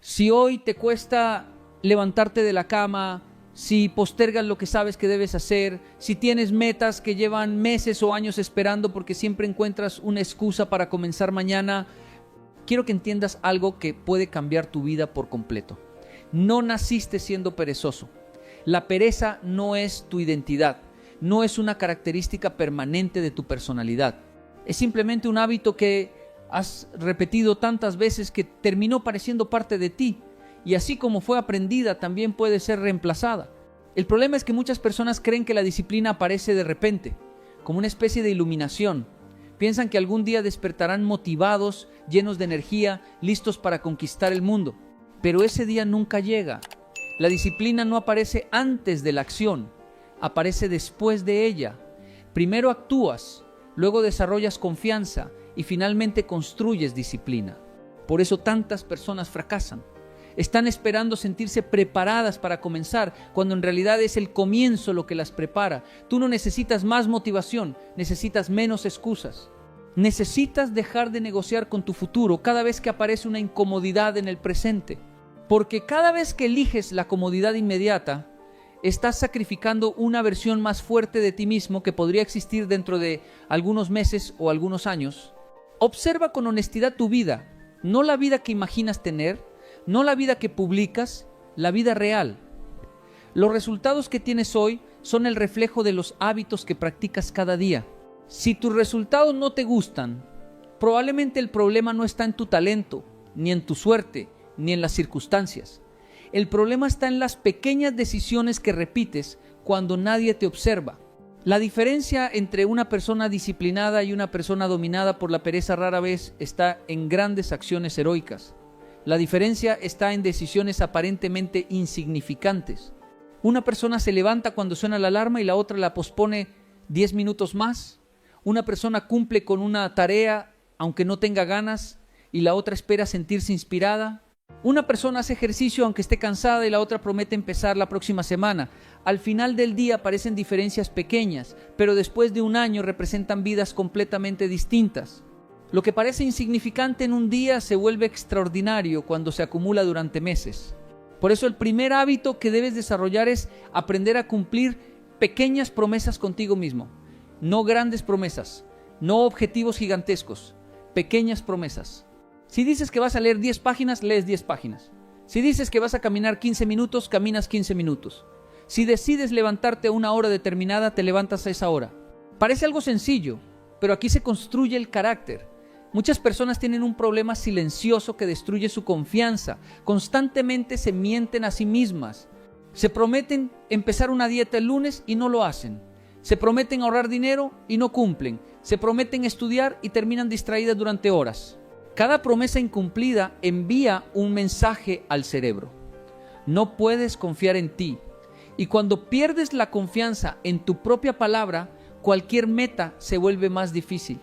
Si hoy te cuesta levantarte de la cama, si postergas lo que sabes que debes hacer, si tienes metas que llevan meses o años esperando porque siempre encuentras una excusa para comenzar mañana, quiero que entiendas algo que puede cambiar tu vida por completo. No naciste siendo perezoso. La pereza no es tu identidad, no es una característica permanente de tu personalidad. Es simplemente un hábito que has repetido tantas veces que terminó pareciendo parte de ti, y así como fue aprendida, también puede ser reemplazada. El problema es que muchas personas creen que la disciplina aparece de repente, como una especie de iluminación. Piensan que algún día despertarán motivados, llenos de energía, listos para conquistar el mundo. Pero ese día nunca llega. La disciplina no aparece antes de la acción, aparece después de ella. Primero actúas, luego desarrollas confianza y finalmente construyes disciplina. Por eso tantas personas fracasan. Están esperando sentirse preparadas para comenzar, cuando en realidad es el comienzo lo que las prepara. Tú no necesitas más motivación, necesitas menos excusas. Necesitas dejar de negociar con tu futuro cada vez que aparece una incomodidad en el presente. Porque cada vez que eliges la comodidad inmediata, estás sacrificando una versión más fuerte de ti mismo que podría existir dentro de algunos meses o algunos años. Observa con honestidad tu vida, no la vida que imaginas tener, no la vida que publicas, la vida real. Los resultados que tienes hoy son el reflejo de los hábitos que practicas cada día. Si tus resultados no te gustan, probablemente el problema no está en tu talento, ni en tu suerte, ni en las circunstancias. El problema está en las pequeñas decisiones que repites cuando nadie te observa. La diferencia entre una persona disciplinada y una persona dominada por la pereza rara vez está en grandes acciones heroicas. La diferencia está en decisiones aparentemente insignificantes. Una persona se levanta cuando suena la alarma y la otra la pospone 10 minutos más. Una persona cumple con una tarea aunque no tenga ganas y la otra espera sentirse inspirada. Una persona hace ejercicio aunque esté cansada y la otra promete empezar la próxima semana. Al final del día parecen diferencias pequeñas, pero después de un año representan vidas completamente distintas. Lo que parece insignificante en un día se vuelve extraordinario cuando se acumula durante meses. Por eso el primer hábito que debes desarrollar es aprender a cumplir pequeñas promesas contigo mismo. No grandes promesas, no objetivos gigantescos, pequeñas promesas. Si dices que vas a leer 10 páginas, lees 10 páginas. Si dices que vas a caminar 15 minutos, caminas 15 minutos. Si decides levantarte a una hora determinada, te levantas a esa hora. Parece algo sencillo, pero aquí se construye el carácter. Muchas personas tienen un problema silencioso que destruye su confianza. Constantemente se mienten a sí mismas. Se prometen empezar una dieta el lunes y no lo hacen. Se prometen ahorrar dinero y no cumplen. Se prometen estudiar y terminan distraídas durante horas. Cada promesa incumplida envía un mensaje al cerebro. No puedes confiar en ti. Y cuando pierdes la confianza en tu propia palabra, cualquier meta se vuelve más difícil.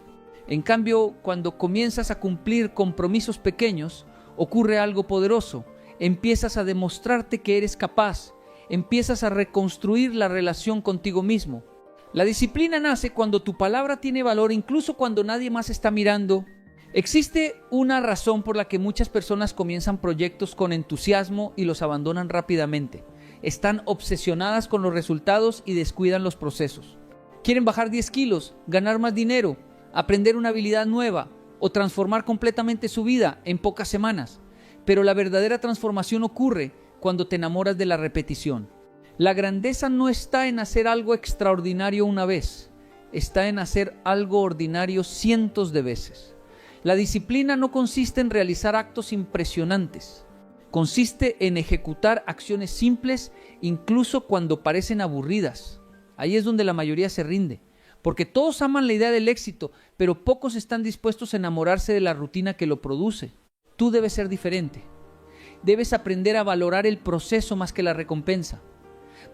En cambio, cuando comienzas a cumplir compromisos pequeños, ocurre algo poderoso. Empiezas a demostrarte que eres capaz. Empiezas a reconstruir la relación contigo mismo. La disciplina nace cuando tu palabra tiene valor, incluso cuando nadie más está mirando. Existe una razón por la que muchas personas comienzan proyectos con entusiasmo y los abandonan rápidamente. Están obsesionadas con los resultados y descuidan los procesos. Quieren bajar 10 kilos, ganar más dinero, aprender una habilidad nueva o transformar completamente su vida en pocas semanas. Pero la verdadera transformación ocurre cuando te enamoras de la repetición. La grandeza no está en hacer algo extraordinario una vez, está en hacer algo ordinario cientos de veces. La disciplina no consiste en realizar actos impresionantes, consiste en ejecutar acciones simples incluso cuando parecen aburridas. Ahí es donde la mayoría se rinde, porque todos aman la idea del éxito, pero pocos están dispuestos a enamorarse de la rutina que lo produce. Tú debes ser diferente. Debes aprender a valorar el proceso más que la recompensa,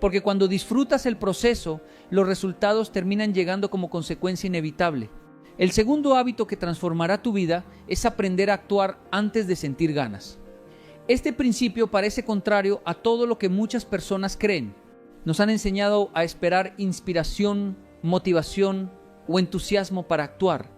porque cuando disfrutas el proceso, los resultados terminan llegando como consecuencia inevitable. El segundo hábito que transformará tu vida es aprender a actuar antes de sentir ganas. Este principio parece contrario a todo lo que muchas personas creen. Nos han enseñado a esperar inspiración, motivación o entusiasmo para actuar,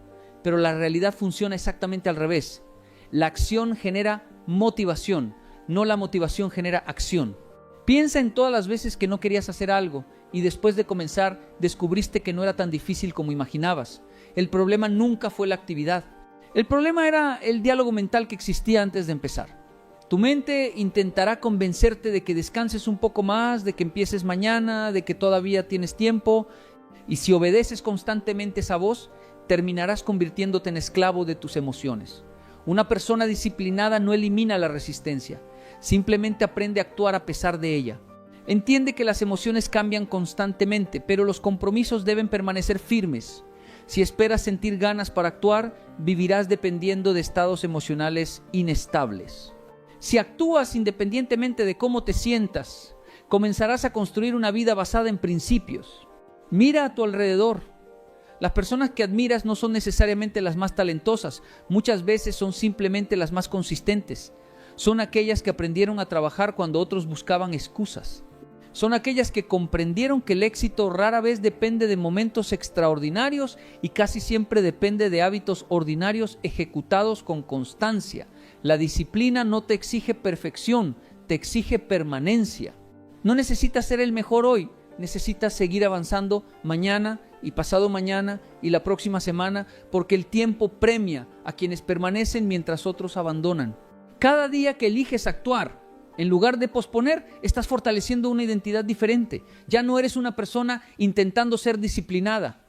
pero la realidad funciona exactamente al revés. La acción genera motivación, no la motivación genera acción. Piensa en todas las veces que no querías hacer algo y después de comenzar descubriste que no era tan difícil como imaginabas. El problema nunca fue la actividad. El problema era el diálogo mental que existía antes de empezar. Tu mente intentará convencerte de que descanses un poco más, de que empieces mañana, de que todavía tienes tiempo. Y si obedeces constantemente esa voz, terminarás convirtiéndote en esclavo de tus emociones. Una persona disciplinada no elimina la resistencia, simplemente aprende a actuar a pesar de ella. Entiende que las emociones cambian constantemente, pero los compromisos deben permanecer firmes. Si esperas sentir ganas para actuar, vivirás dependiendo de estados emocionales inestables. Si actúas independientemente de cómo te sientas, comenzarás a construir una vida basada en principios. Mira a tu alrededor. Las personas que admiras no son necesariamente las más talentosas, muchas veces son simplemente las más consistentes. Son aquellas que aprendieron a trabajar cuando otros buscaban excusas. Son aquellas que comprendieron que el éxito rara vez depende de momentos extraordinarios y casi siempre depende de hábitos ordinarios ejecutados con constancia. La disciplina no te exige perfección, te exige permanencia. No necesitas ser el mejor hoy, necesitas seguir avanzando mañana y pasado mañana y la próxima semana, porque el tiempo premia a quienes permanecen mientras otros abandonan. Cada día que eliges actuar, en lugar de posponer, estás fortaleciendo una identidad diferente. Ya no eres una persona intentando ser disciplinada.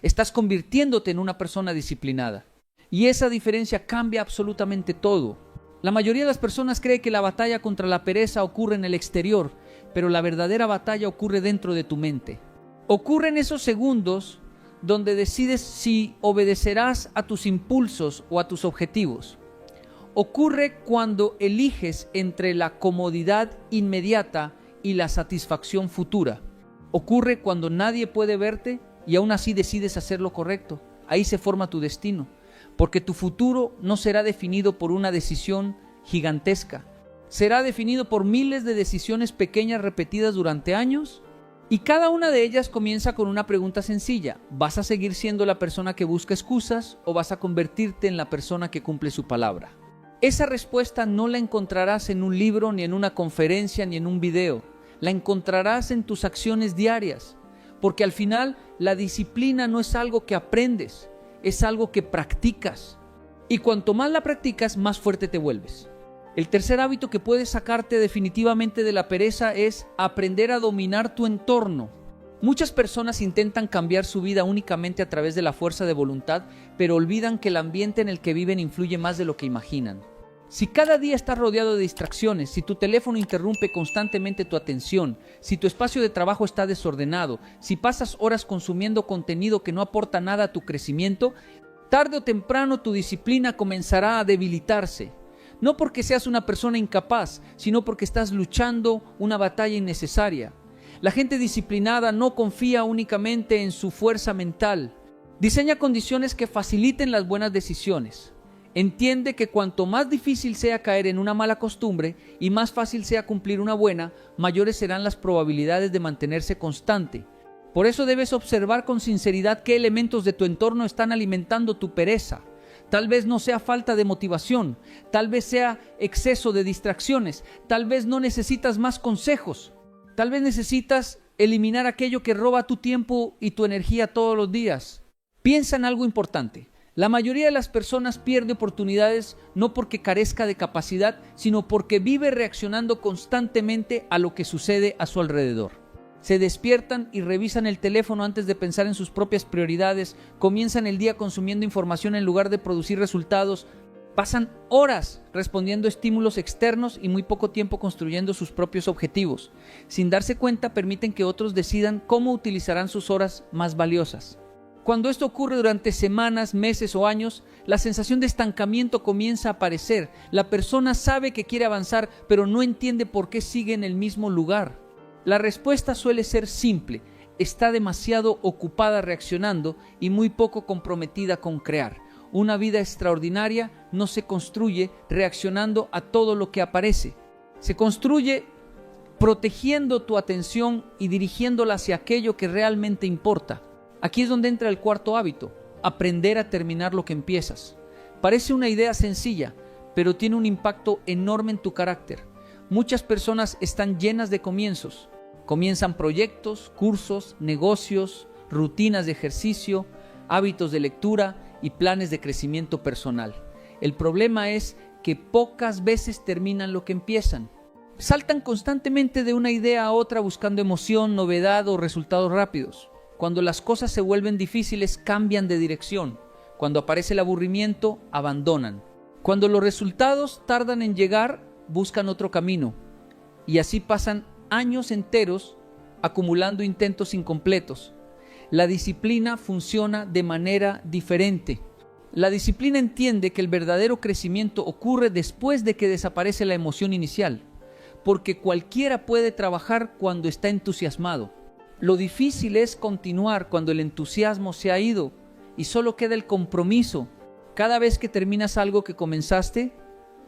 Estás convirtiéndote en una persona disciplinada. Y esa diferencia cambia absolutamente todo. La mayoría de las personas cree que la batalla contra la pereza ocurre en el exterior, pero la verdadera batalla ocurre dentro de tu mente. Ocurre en esos segundos donde decides si obedecerás a tus impulsos o a tus objetivos. Ocurre cuando eliges entre la comodidad inmediata y la satisfacción futura. Ocurre cuando nadie puede verte y aún así decides hacer lo correcto. Ahí se forma tu destino, porque tu futuro no será definido por una decisión gigantesca. Será definido por miles de decisiones pequeñas repetidas durante años, y cada una de ellas comienza con una pregunta sencilla. ¿Vas a seguir siendo la persona que busca excusas o vas a convertirte en la persona que cumple su palabra? Esa respuesta no la encontrarás en un libro, ni en una conferencia, ni en un video. La encontrarás en tus acciones diarias, porque al final la disciplina no es algo que aprendes, es algo que practicas. Y cuanto más la practicas, más fuerte te vuelves. El tercer hábito que puede sacarte definitivamente de la pereza es aprender a dominar tu entorno. Muchas personas intentan cambiar su vida únicamente a través de la fuerza de voluntad, pero olvidan que el ambiente en el que viven influye más de lo que imaginan. Si cada día estás rodeado de distracciones, si tu teléfono interrumpe constantemente tu atención, si tu espacio de trabajo está desordenado, si pasas horas consumiendo contenido que no aporta nada a tu crecimiento, tarde o temprano tu disciplina comenzará a debilitarse. No porque seas una persona incapaz, sino porque estás luchando una batalla innecesaria. La gente disciplinada no confía únicamente en su fuerza mental. Diseña condiciones que faciliten las buenas decisiones. Entiende que cuanto más difícil sea caer en una mala costumbre y más fácil sea cumplir una buena, mayores serán las probabilidades de mantenerse constante. Por eso debes observar con sinceridad qué elementos de tu entorno están alimentando tu pereza. Tal vez no sea falta de motivación, tal vez sea exceso de distracciones, tal vez no necesitas más consejos, tal vez necesitas eliminar aquello que roba tu tiempo y tu energía todos los días. Piensa en algo importante. La mayoría de las personas pierde oportunidades no porque carezca de capacidad, sino porque vive reaccionando constantemente a lo que sucede a su alrededor. Se despiertan y revisan el teléfono antes de pensar en sus propias prioridades, comienzan el día consumiendo información en lugar de producir resultados, pasan horas respondiendo a estímulos externos y muy poco tiempo construyendo sus propios objetivos. Sin darse cuenta, permiten que otros decidan cómo utilizarán sus horas más valiosas. Cuando esto ocurre durante semanas, meses o años, la sensación de estancamiento comienza a aparecer. La persona sabe que quiere avanzar, pero no entiende por qué sigue en el mismo lugar. La respuesta suele ser simple: está demasiado ocupada reaccionando y muy poco comprometida con crear. Una vida extraordinaria no se construye reaccionando a todo lo que aparece. Se construye protegiendo tu atención y dirigiéndola hacia aquello que realmente importa. Aquí es donde entra el cuarto hábito: aprender a terminar lo que empiezas. Parece una idea sencilla, pero tiene un impacto enorme en tu carácter. Muchas personas están llenas de comienzos. Comienzan proyectos, cursos, negocios, rutinas de ejercicio, hábitos de lectura y planes de crecimiento personal. El problema es que pocas veces terminan lo que empiezan. Saltan constantemente de una idea a otra buscando emoción, novedad o resultados rápidos. Cuando las cosas se vuelven difíciles, cambian de dirección. Cuando aparece el aburrimiento, abandonan. Cuando los resultados tardan en llegar, buscan otro camino. Y así pasan años enteros acumulando intentos incompletos. La disciplina funciona de manera diferente. La disciplina entiende que el verdadero crecimiento ocurre después de que desaparece la emoción inicial, porque cualquiera puede trabajar cuando está entusiasmado. Lo difícil es continuar cuando el entusiasmo se ha ido y solo queda el compromiso. Cada vez que terminas algo que comenzaste,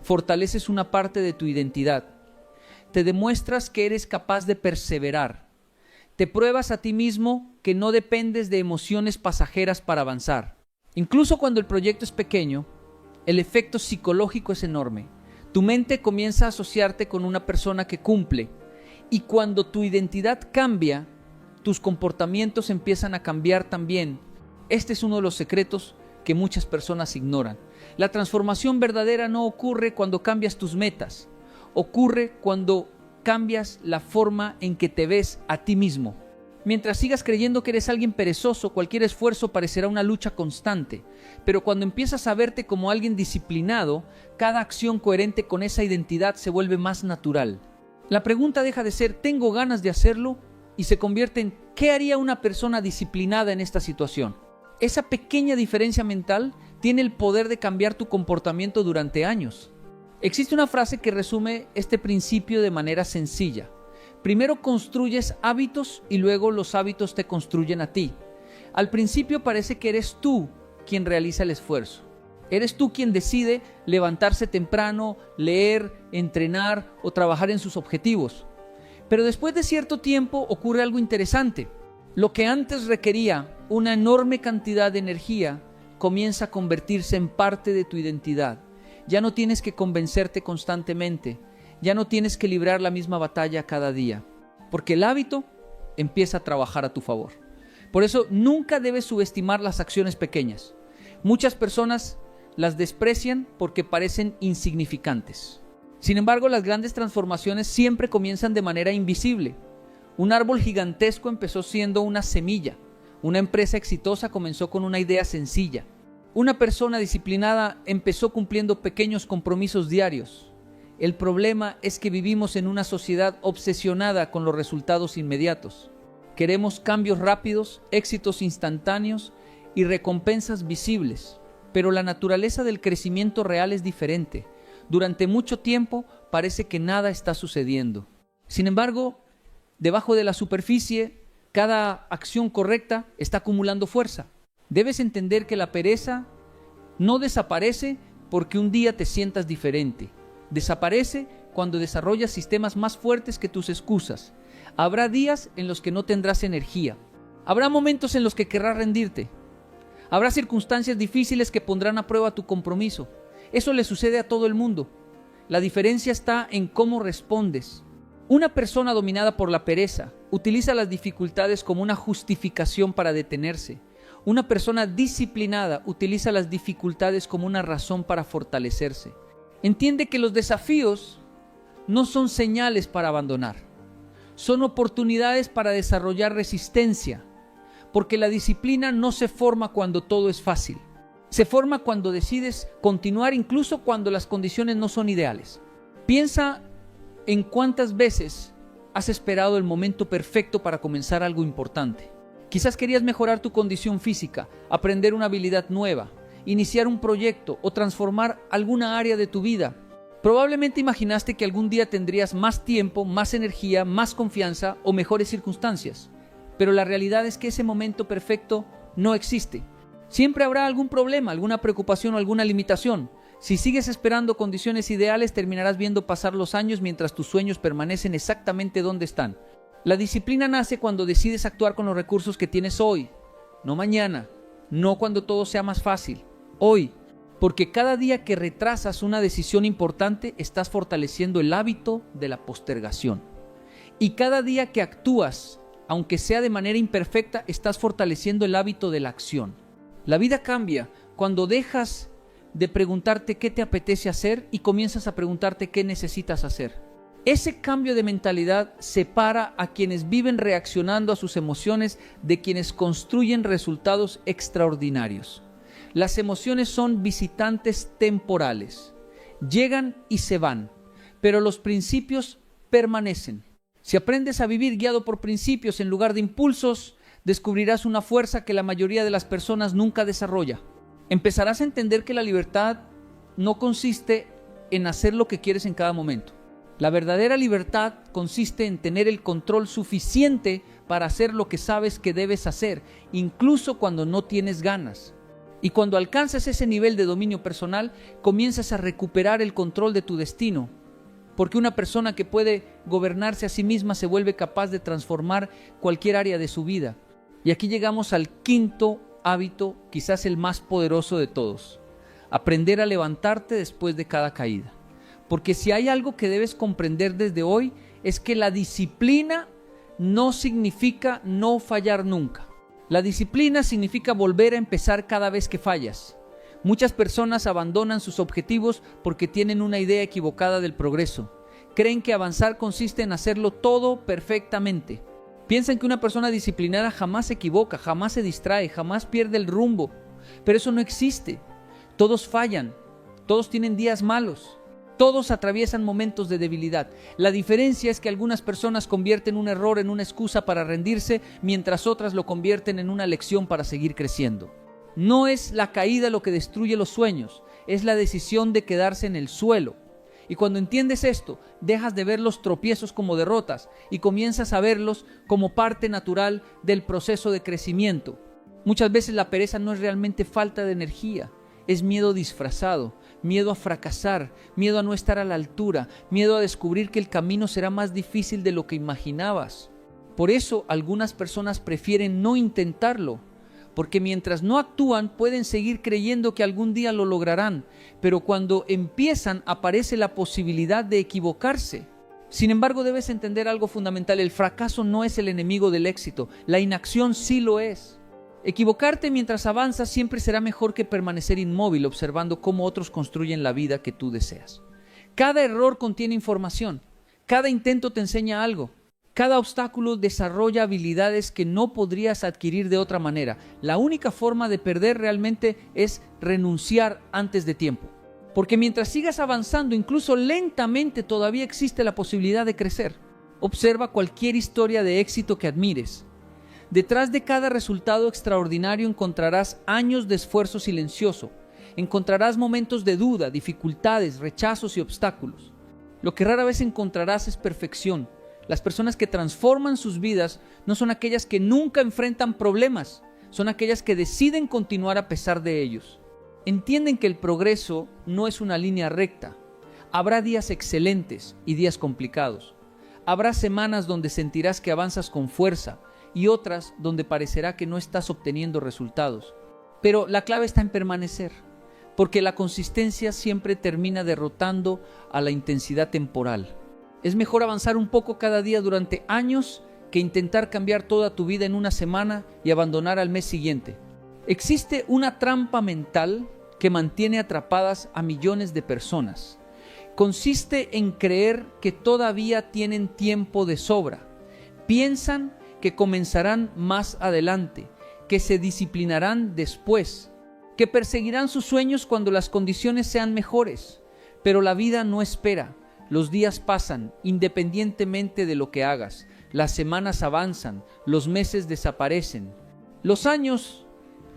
fortaleces una parte de tu identidad. Te demuestras que eres capaz de perseverar. Te pruebas a ti mismo que no dependes de emociones pasajeras para avanzar. Incluso cuando el proyecto es pequeño, el efecto psicológico es enorme. Tu mente comienza a asociarte con una persona que cumple, y cuando tu identidad cambia, tus comportamientos empiezan a cambiar también. Este es uno de los secretos que muchas personas ignoran. La transformación verdadera no ocurre cuando cambias tus metas, ocurre cuando cambias la forma en que te ves a ti mismo. Mientras sigas creyendo que eres alguien perezoso, cualquier esfuerzo parecerá una lucha constante. Pero cuando empiezas a verte como alguien disciplinado, cada acción coherente con esa identidad se vuelve más natural. La pregunta deja de ser ¿tengo ganas de hacerlo? Y se convierte en ¿qué haría una persona disciplinada en esta situación? Esa pequeña diferencia mental tiene el poder de cambiar tu comportamiento durante años. Existe una frase que resume este principio de manera sencilla. Primero construyes hábitos y luego los hábitos te construyen a ti. Al principio parece que eres tú quien realiza el esfuerzo. Eres tú quien decide levantarse temprano, leer, entrenar o trabajar en sus objetivos. Pero después de cierto tiempo ocurre algo interesante. Lo que antes requería una enorme cantidad de energía comienza a convertirse en parte de tu identidad. Ya no tienes que convencerte constantemente. Ya no tienes que librar la misma batalla cada día, porque el hábito empieza a trabajar a tu favor. Por eso nunca debes subestimar las acciones pequeñas. Muchas personas las desprecian porque parecen insignificantes. Sin embargo, las grandes transformaciones siempre comienzan de manera invisible. Un árbol gigantesco empezó siendo una semilla. Una empresa exitosa comenzó con una idea sencilla. Una persona disciplinada empezó cumpliendo pequeños compromisos diarios. El problema es que vivimos en una sociedad obsesionada con los resultados inmediatos. Queremos cambios rápidos, éxitos instantáneos y recompensas visibles. Pero la naturaleza del crecimiento real es diferente. Durante mucho tiempo parece que nada está sucediendo. Sin embargo, debajo de la superficie, cada acción correcta está acumulando fuerza. Debes entender que la pereza no desaparece porque un día te sientas diferente. Desaparece cuando desarrollas sistemas más fuertes que tus excusas. Habrá días en los que no tendrás energía. Habrá momentos en los que querrás rendirte. Habrá circunstancias difíciles que pondrán a prueba tu compromiso. Eso le sucede a todo el mundo. La diferencia está en cómo respondes. Una persona dominada por la pereza utiliza las dificultades como una justificación para detenerse. Una persona disciplinada utiliza las dificultades como una razón para fortalecerse. Entiende que los desafíos no son señales para abandonar. Son oportunidades para desarrollar resistencia. Porque la disciplina no se forma cuando todo es fácil. Se forma cuando decides continuar incluso cuando las condiciones no son ideales. Piensa en cuántas veces has esperado el momento perfecto para comenzar algo importante. Quizás querías mejorar tu condición física, aprender una habilidad nueva, iniciar un proyecto o transformar alguna área de tu vida. Probablemente imaginaste que algún día tendrías más tiempo, más energía, más confianza o mejores circunstancias. Pero la realidad es que ese momento perfecto no existe. Siempre habrá algún problema, alguna preocupación o alguna limitación. Si sigues esperando condiciones ideales, terminarás viendo pasar los años mientras tus sueños permanecen exactamente donde están. La disciplina nace cuando decides actuar con los recursos que tienes hoy, no mañana, no cuando todo sea más fácil, hoy. Porque cada día que retrasas una decisión importante, estás fortaleciendo el hábito de la postergación. Y cada día que actúas, aunque sea de manera imperfecta, estás fortaleciendo el hábito de la acción. La vida cambia cuando dejas de preguntarte qué te apetece hacer y comienzas a preguntarte qué necesitas hacer. Ese cambio de mentalidad separa a quienes viven reaccionando a sus emociones de quienes construyen resultados extraordinarios. Las emociones son visitantes temporales. Llegan y se van, pero los principios permanecen. Si aprendes a vivir guiado por principios en lugar de impulsos, descubrirás una fuerza que la mayoría de las personas nunca desarrolla. Empezarás a entender que la libertad no consiste en hacer lo que quieres en cada momento. La verdadera libertad consiste en tener el control suficiente para hacer lo que sabes que debes hacer, incluso cuando no tienes ganas. Y cuando alcanzas ese nivel de dominio personal, comienzas a recuperar el control de tu destino. Porque una persona que puede gobernarse a sí misma se vuelve capaz de transformar cualquier área de su vida. Y aquí llegamos al quinto hábito, quizás el más poderoso de todos: aprender a levantarte después de cada caída. Porque si hay algo que debes comprender desde hoy, es que la disciplina no significa no fallar nunca. La disciplina significa volver a empezar cada vez que fallas. Muchas personas abandonan sus objetivos porque tienen una idea equivocada del progreso. Creen que avanzar consiste en hacerlo todo perfectamente. Piensan que una persona disciplinada jamás se equivoca, jamás se distrae, jamás pierde el rumbo. Pero eso no existe. Todos fallan, todos tienen días malos. Todos atraviesan momentos de debilidad. La diferencia es que algunas personas convierten un error en una excusa para rendirse, mientras otras lo convierten en una lección para seguir creciendo. No es la caída lo que destruye los sueños, es la decisión de quedarse en el suelo. Y cuando entiendes esto, dejas de ver los tropiezos como derrotas y comienzas a verlos como parte natural del proceso de crecimiento. Muchas veces la pereza no es realmente falta de energía, es miedo disfrazado. Miedo a fracasar, miedo a no estar a la altura, miedo a descubrir que el camino será más difícil de lo que imaginabas. Por eso algunas personas prefieren no intentarlo, porque mientras no actúan pueden seguir creyendo que algún día lo lograrán, pero cuando empiezan aparece la posibilidad de equivocarse. Sin embargo, debes entender algo fundamental: el fracaso no es el enemigo del éxito, la inacción sí lo es. Equivocarte mientras avanzas siempre será mejor que permanecer inmóvil observando cómo otros construyen la vida que tú deseas. Cada error contiene información, cada intento te enseña algo, cada obstáculo desarrolla habilidades que no podrías adquirir de otra manera. La única forma de perder realmente es renunciar antes de tiempo. Porque mientras sigas avanzando, incluso lentamente, todavía existe la posibilidad de crecer. Observa cualquier historia de éxito que admires. Detrás de cada resultado extraordinario encontrarás años de esfuerzo silencioso. Encontrarás momentos de duda, dificultades, rechazos y obstáculos. Lo que rara vez encontrarás es perfección. Las personas que transforman sus vidas no son aquellas que nunca enfrentan problemas, son aquellas que deciden continuar a pesar de ellos. Entienden que el progreso no es una línea recta. Habrá días excelentes y días complicados. Habrá semanas donde sentirás que avanzas con fuerza y otras donde parecerá que no estás obteniendo resultados. Pero la clave está en permanecer, porque la consistencia siempre termina derrotando a la intensidad temporal. Es mejor avanzar un poco cada día durante años que intentar cambiar toda tu vida en una semana y abandonar al mes siguiente. Existe una trampa mental que mantiene atrapadas a millones de personas. Consiste en creer que todavía tienen tiempo de sobra. Piensan que comenzarán más adelante, que se disciplinarán después, que perseguirán sus sueños cuando las condiciones sean mejores. Pero la vida no espera. Los días pasan independientemente de lo que hagas. Las semanas avanzan, los meses desaparecen. Los años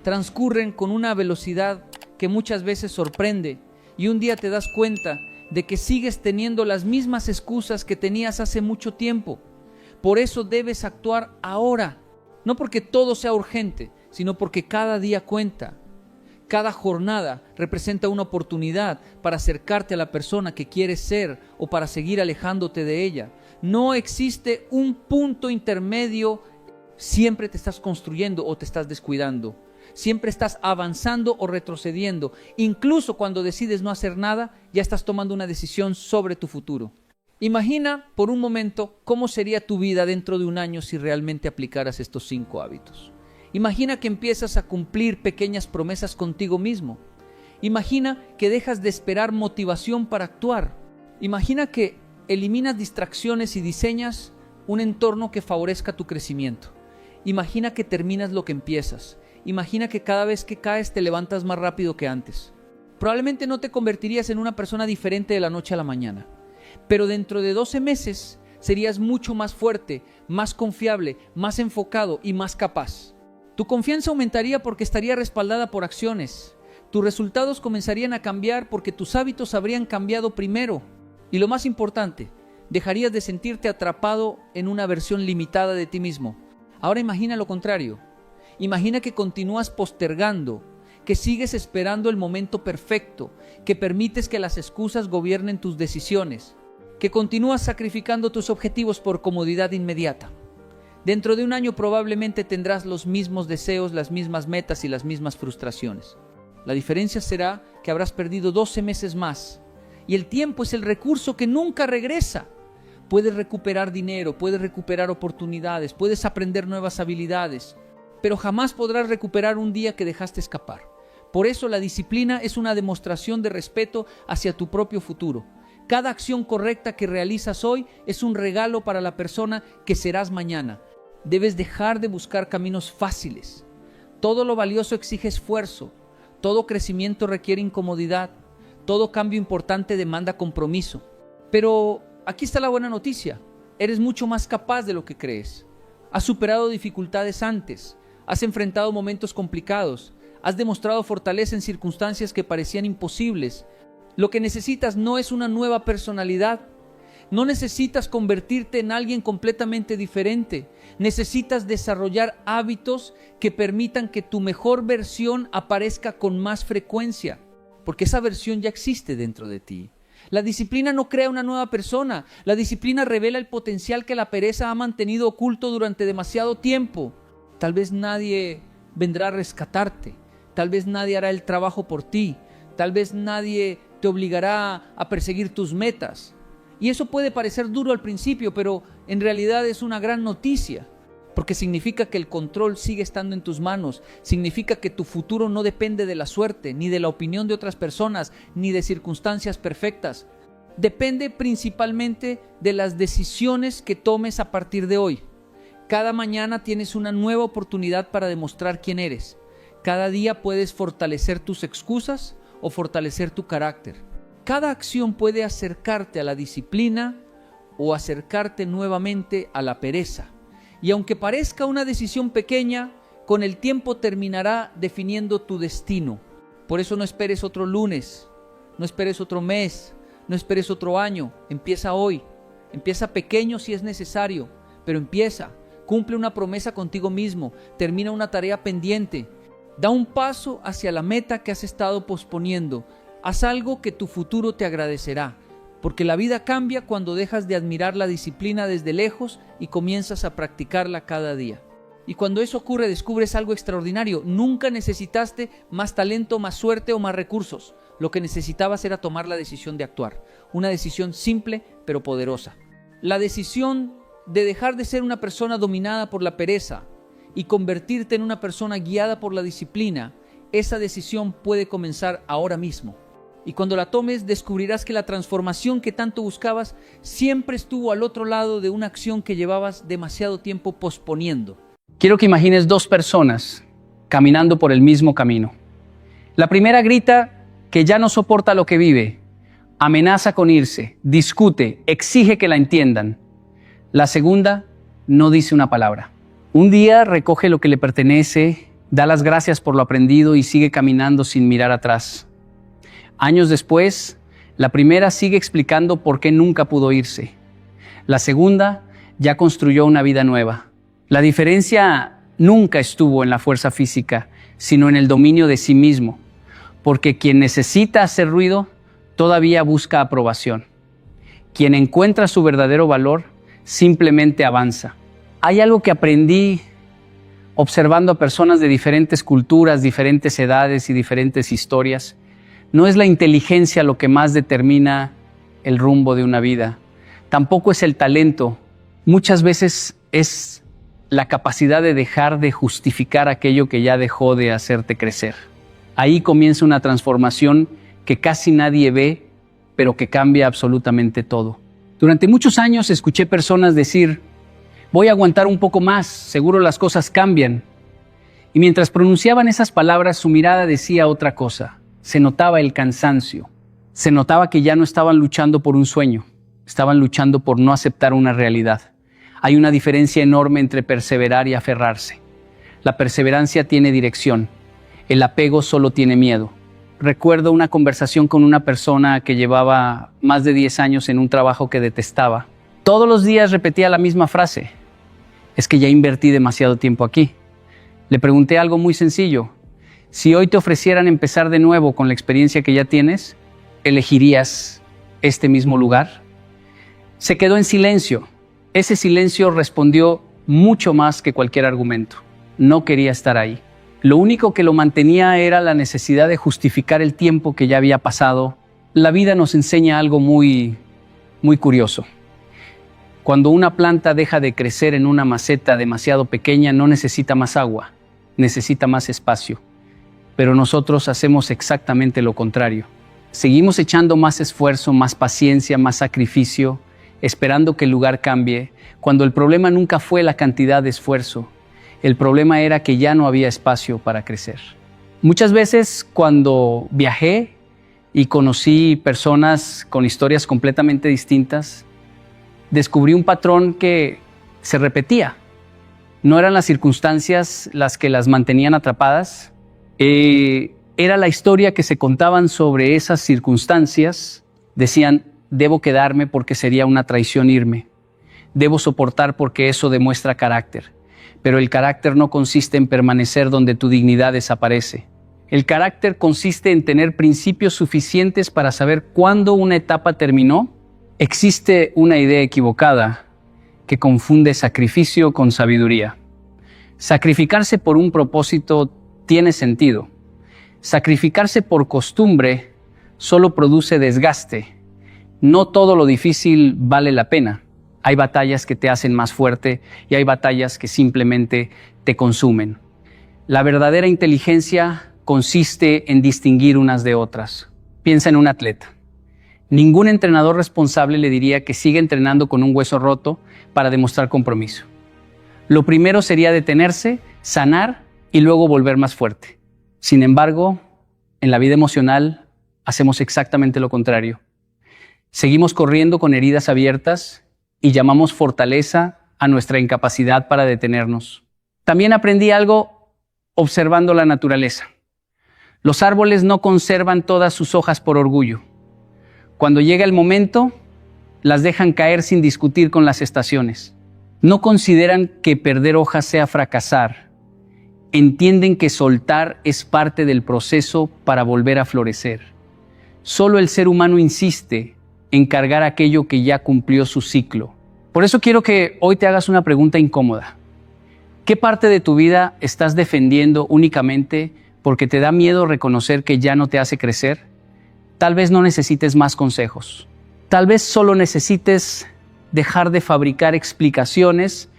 transcurren con una velocidad que muchas veces sorprende y un día te das cuenta de que sigues teniendo las mismas excusas que tenías hace mucho tiempo. Por eso debes actuar ahora, no porque todo sea urgente, sino porque cada día cuenta. Cada jornada representa una oportunidad para acercarte a la persona que quieres ser o para seguir alejándote de ella. No existe un punto intermedio. Siempre te estás construyendo o te estás descuidando. siempre estás avanzando o retrocediendo. Incluso cuando decides no hacer nada, ya estás tomando una decisión sobre tu futuro. Imagina por un momento cómo sería tu vida dentro de un año si realmente aplicaras estos 5 hábitos. Imagina que empiezas a cumplir pequeñas promesas contigo mismo. Imagina que dejas de esperar motivación para actuar. Imagina que eliminas distracciones y diseñas un entorno que favorezca tu crecimiento. Imagina que terminas lo que empiezas. Imagina que cada vez que caes te levantas más rápido que antes. Probablemente no te convertirías en una persona diferente de la noche a la mañana. Pero dentro de 12 meses serías mucho más fuerte, más confiable, más enfocado y más capaz. Tu confianza aumentaría porque estaría respaldada por acciones. Tus resultados comenzarían a cambiar porque tus hábitos habrían cambiado primero. Y lo más importante, dejarías de sentirte atrapado en una versión limitada de ti mismo. Ahora imagina lo contrario. Imagina que continúas postergando, que sigues esperando el momento perfecto, que permites que las excusas gobiernen tus decisiones, que continúas sacrificando tus objetivos por comodidad inmediata. Dentro de un año probablemente tendrás los mismos deseos, las mismas metas y las mismas frustraciones. La diferencia será que habrás perdido 12 meses más. Y el tiempo es el recurso que nunca regresa. Puedes recuperar dinero, puedes recuperar oportunidades, puedes aprender nuevas habilidades, pero jamás podrás recuperar un día que dejaste escapar. Por eso la disciplina es una demostración de respeto hacia tu propio futuro. Cada acción correcta que realizas hoy es un regalo para la persona que serás mañana. Debes dejar de buscar caminos fáciles. Todo lo valioso exige esfuerzo. Todo crecimiento requiere incomodidad. Todo cambio importante demanda compromiso. Pero aquí está la buena noticia. Eres mucho más capaz de lo que crees. Has superado dificultades antes. Has enfrentado momentos complicados. Has demostrado fortaleza en circunstancias que parecían imposibles. Lo que necesitas no es una nueva personalidad. No necesitas convertirte en alguien completamente diferente. Necesitas desarrollar hábitos que permitan que tu mejor versión aparezca con más frecuencia, porque esa versión ya existe dentro de ti. La disciplina no crea una nueva persona. La disciplina revela el potencial que la pereza ha mantenido oculto durante demasiado tiempo. Tal vez nadie vendrá a rescatarte. Tal vez nadie hará el trabajo por ti. Tal vez nadie te obligará a perseguir tus metas. Y eso puede parecer duro al principio, pero en realidad es una gran noticia, porque significa que el control sigue estando en tus manos. Significa que tu futuro no depende de la suerte, ni de la opinión de otras personas, ni de circunstancias perfectas. Depende principalmente de las decisiones que tomes a partir de hoy. Cada mañana tienes una nueva oportunidad para demostrar quién eres. Cada día puedes fortalecer tus excusas o fortalecer tu carácter. Cada acción puede acercarte a la disciplina o acercarte nuevamente a la pereza. Y aunque parezca una decisión pequeña, con el tiempo terminará definiendo tu destino. Por eso no esperes otro lunes, no esperes otro mes, no esperes otro año. Empieza hoy. Empieza pequeño si es necesario, pero empieza. Cumple una promesa contigo mismo. Termina una tarea pendiente. Da un paso hacia la meta que has estado posponiendo. Haz algo que tu futuro te agradecerá, porque la vida cambia cuando dejas de admirar la disciplina desde lejos y comienzas a practicarla cada día. Y cuando eso ocurre, descubres algo extraordinario. Nunca necesitaste más talento, más suerte o más recursos. Lo que necesitabas era tomar la decisión de actuar. Una decisión simple pero poderosa. La decisión de dejar de ser una persona dominada por la pereza y convertirte en una persona guiada por la disciplina, esa decisión puede comenzar ahora mismo. Y cuando la tomes, descubrirás que la transformación que tanto buscabas siempre estuvo al otro lado de una acción que llevabas demasiado tiempo posponiendo. Quiero que imagines 2 personas caminando por el mismo camino. La primera grita que ya no soporta lo que vive, amenaza con irse, discute, exige que la entiendan. La segunda no dice una palabra. Un día recoge lo que le pertenece, da las gracias por lo aprendido y sigue caminando sin mirar atrás. Años después, la primera sigue explicando por qué nunca pudo irse. La segunda ya construyó una vida nueva. La diferencia nunca estuvo en la fuerza física, sino en el dominio de sí mismo, porque quien necesita hacer ruido todavía busca aprobación. Quien encuentra su verdadero valor simplemente avanza. Hay algo que aprendí observando a personas de diferentes culturas, diferentes edades y diferentes historias. No es la inteligencia lo que más determina el rumbo de una vida. Tampoco es el talento. Muchas veces es la capacidad de dejar de justificar aquello que ya dejó de hacerte crecer. Ahí comienza una transformación que casi nadie ve, pero que cambia absolutamente todo. Durante muchos años escuché personas decir: voy a aguantar un poco más, seguro las cosas cambian. Y mientras pronunciaban esas palabras, su mirada decía otra cosa. Se notaba el cansancio. Se notaba que ya no estaban luchando por un sueño, estaban luchando por no aceptar una realidad. Hay una diferencia enorme entre perseverar y aferrarse. La perseverancia tiene dirección, el apego solo tiene miedo. Recuerdo una conversación con una persona que llevaba más de 10 años en un trabajo que detestaba. Todos los días repetía la misma frase: es que ya invertí demasiado tiempo aquí. Le pregunté algo muy sencillo: si hoy te ofrecieran empezar de nuevo con la experiencia que ya tienes, ¿elegirías este mismo lugar? Se quedó en silencio. Ese silencio respondió mucho más que cualquier argumento. No quería estar ahí. Lo único que lo mantenía era la necesidad de justificar el tiempo que ya había pasado. La vida nos enseña algo muy curioso. Cuando una planta deja de crecer en una maceta demasiado pequeña, no necesita más agua, necesita más espacio. Pero nosotros hacemos exactamente lo contrario. Seguimos echando más esfuerzo, más paciencia, más sacrificio, esperando que el lugar cambie, cuando el problema nunca fue la cantidad de esfuerzo. El problema era que ya no había espacio para crecer. Muchas veces cuando viajé y conocí personas con historias completamente distintas, descubrí un patrón que se repetía. No eran las circunstancias las que las mantenían atrapadas, era la historia que se contaban sobre esas circunstancias. Decían: debo quedarme porque sería una traición irme. Debo soportar porque eso demuestra carácter. Pero el carácter no consiste en permanecer donde tu dignidad desaparece. El carácter consiste en tener principios suficientes para saber cuándo una etapa terminó. Existe una idea equivocada que confunde sacrificio con sabiduría. Sacrificarse por un propósito tiene sentido. Sacrificarse por costumbre solo produce desgaste. No todo lo difícil vale la pena. Hay batallas que te hacen más fuerte y hay batallas que simplemente te consumen. La verdadera inteligencia consiste en distinguir unas de otras. Piensa en un atleta. Ningún entrenador responsable le diría que siga entrenando con un hueso roto para demostrar compromiso. Lo primero sería detenerse, sanar y luego volver más fuerte. Sin embargo, en la vida emocional hacemos exactamente lo contrario. Seguimos corriendo con heridas abiertas y llamamos fortaleza a nuestra incapacidad para detenernos. También aprendí algo observando la naturaleza. Los árboles no conservan todas sus hojas por orgullo. Cuando llega el momento, las dejan caer sin discutir con las estaciones. No consideran que perder hojas sea fracasar. Entienden que soltar es parte del proceso para volver a florecer. Solo el ser humano insiste en cargar aquello que ya cumplió su ciclo. Por eso quiero que hoy te hagas una pregunta incómoda. ¿Qué parte de tu vida estás defendiendo únicamente porque te da miedo reconocer que ya no te hace crecer? Tal vez no necesites más consejos. Tal vez solo necesites dejar de fabricar explicaciones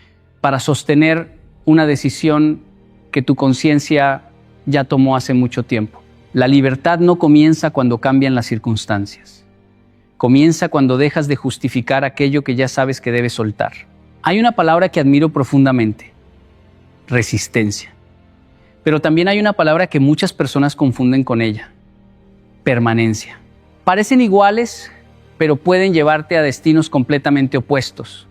para sostener una decisión que tu conciencia ya tomó hace mucho tiempo. La libertad no comienza cuando cambian las circunstancias. Comienza cuando dejas de justificar aquello que ya sabes que debes soltar. Hay una palabra que admiro profundamente: resistencia. Pero también hay una palabra que muchas personas confunden con ella: permanencia. Parecen iguales, pero pueden llevarte a destinos completamente opuestos.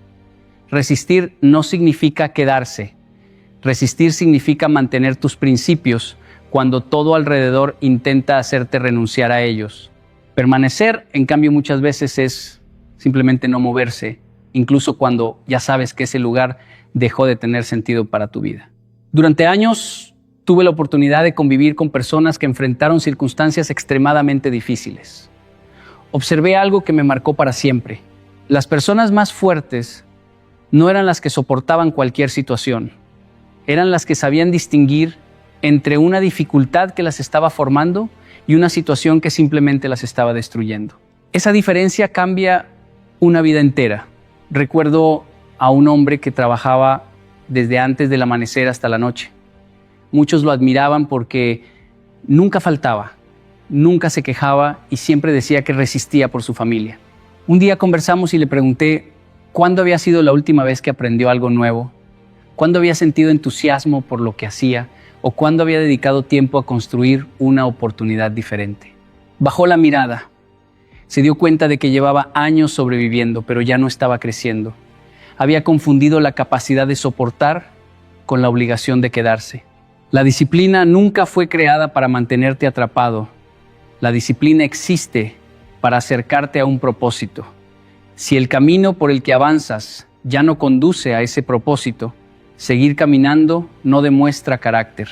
Resistir no significa quedarse. Resistir significa mantener tus principios cuando todo alrededor intenta hacerte renunciar a ellos. Permanecer, en cambio, muchas veces es simplemente no moverse, incluso cuando ya sabes que ese lugar dejó de tener sentido para tu vida. Durante años tuve la oportunidad de convivir con personas que enfrentaron circunstancias extremadamente difíciles. Observé algo que me marcó para siempre. Las personas más fuertes no eran las que soportaban cualquier situación. eran las que sabían distinguir entre una dificultad que las estaba formando y una situación que simplemente las estaba destruyendo. Esa diferencia cambia una vida entera. Recuerdo a un hombre que trabajaba desde antes del amanecer hasta la noche. Muchos lo admiraban porque nunca faltaba, nunca se quejaba y siempre decía que resistía por su familia. Un día conversamos y le pregunté cuándo había sido la última vez que aprendió algo nuevo, cuándo había sentido entusiasmo por lo que hacía o cuándo había dedicado tiempo a construir una oportunidad diferente. Bajó la mirada. Se dio cuenta de que llevaba años sobreviviendo, pero ya no estaba creciendo. Había confundido la capacidad de soportar con la obligación de quedarse. La disciplina nunca fue creada para mantenerte atrapado. La disciplina existe para acercarte a un propósito. Si el camino por el que avanzas ya no conduce a ese propósito, seguir caminando no demuestra carácter.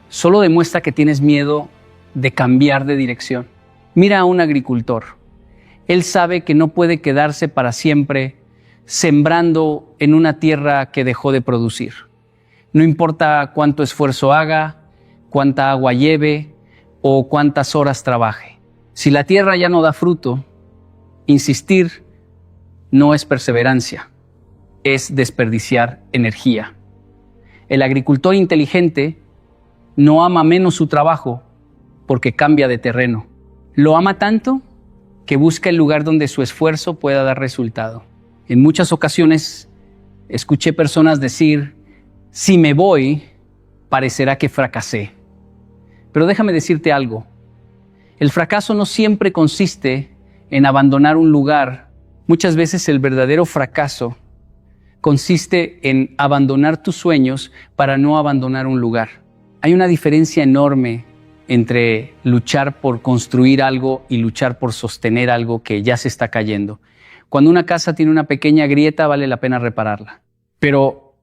Solo demuestra que tienes miedo de cambiar de dirección. Mira a un agricultor. Él sabe que no puede quedarse para siempre sembrando en una tierra que dejó de producir. No importa cuánto esfuerzo haga, cuánta agua lleve o cuántas horas trabaje. Si la tierra ya no da fruto, insistir no es perseverancia, es desperdiciar energía. El agricultor inteligente no ama menos su trabajo porque cambia de terreno. Lo ama tanto que busca el lugar donde su esfuerzo pueda dar resultado. En muchas ocasiones escuché personas decir, si me voy, parecerá que fracasé. Pero déjame decirte algo. El fracaso no siempre consiste en abandonar un lugar. Muchas veces el verdadero fracaso consiste en abandonar tus sueños para no abandonar un lugar. Hay una diferencia enorme entre luchar por construir algo y luchar por sostener algo que ya se está cayendo. Cuando una casa tiene una pequeña grieta, vale la pena repararla. Pero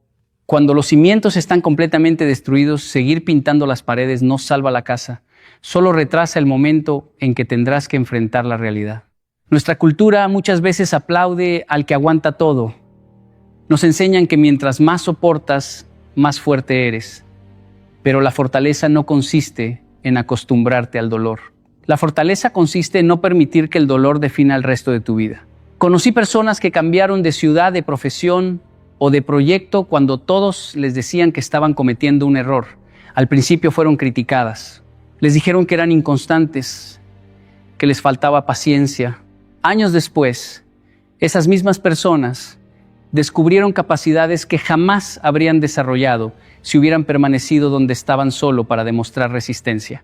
cuando los cimientos están completamente destruidos, seguir pintando las paredes no salva la casa. Solo retrasa el momento en que tendrás que enfrentar la realidad. Nuestra cultura muchas veces aplaude al que aguanta todo. Nos enseñan que mientras más soportas, más fuerte eres. Pero la fortaleza no consiste en acostumbrarte al dolor. La fortaleza consiste en no permitir que el dolor defina el resto de tu vida. Conocí personas que cambiaron de ciudad, de profesión o de proyecto cuando todos les decían que estaban cometiendo un error. Al principio fueron criticadas. Les dijeron que eran inconstantes, que les faltaba paciencia. Años después, esas mismas personas descubrieron capacidades que jamás habrían desarrollado si hubieran permanecido donde estaban solo para demostrar resistencia.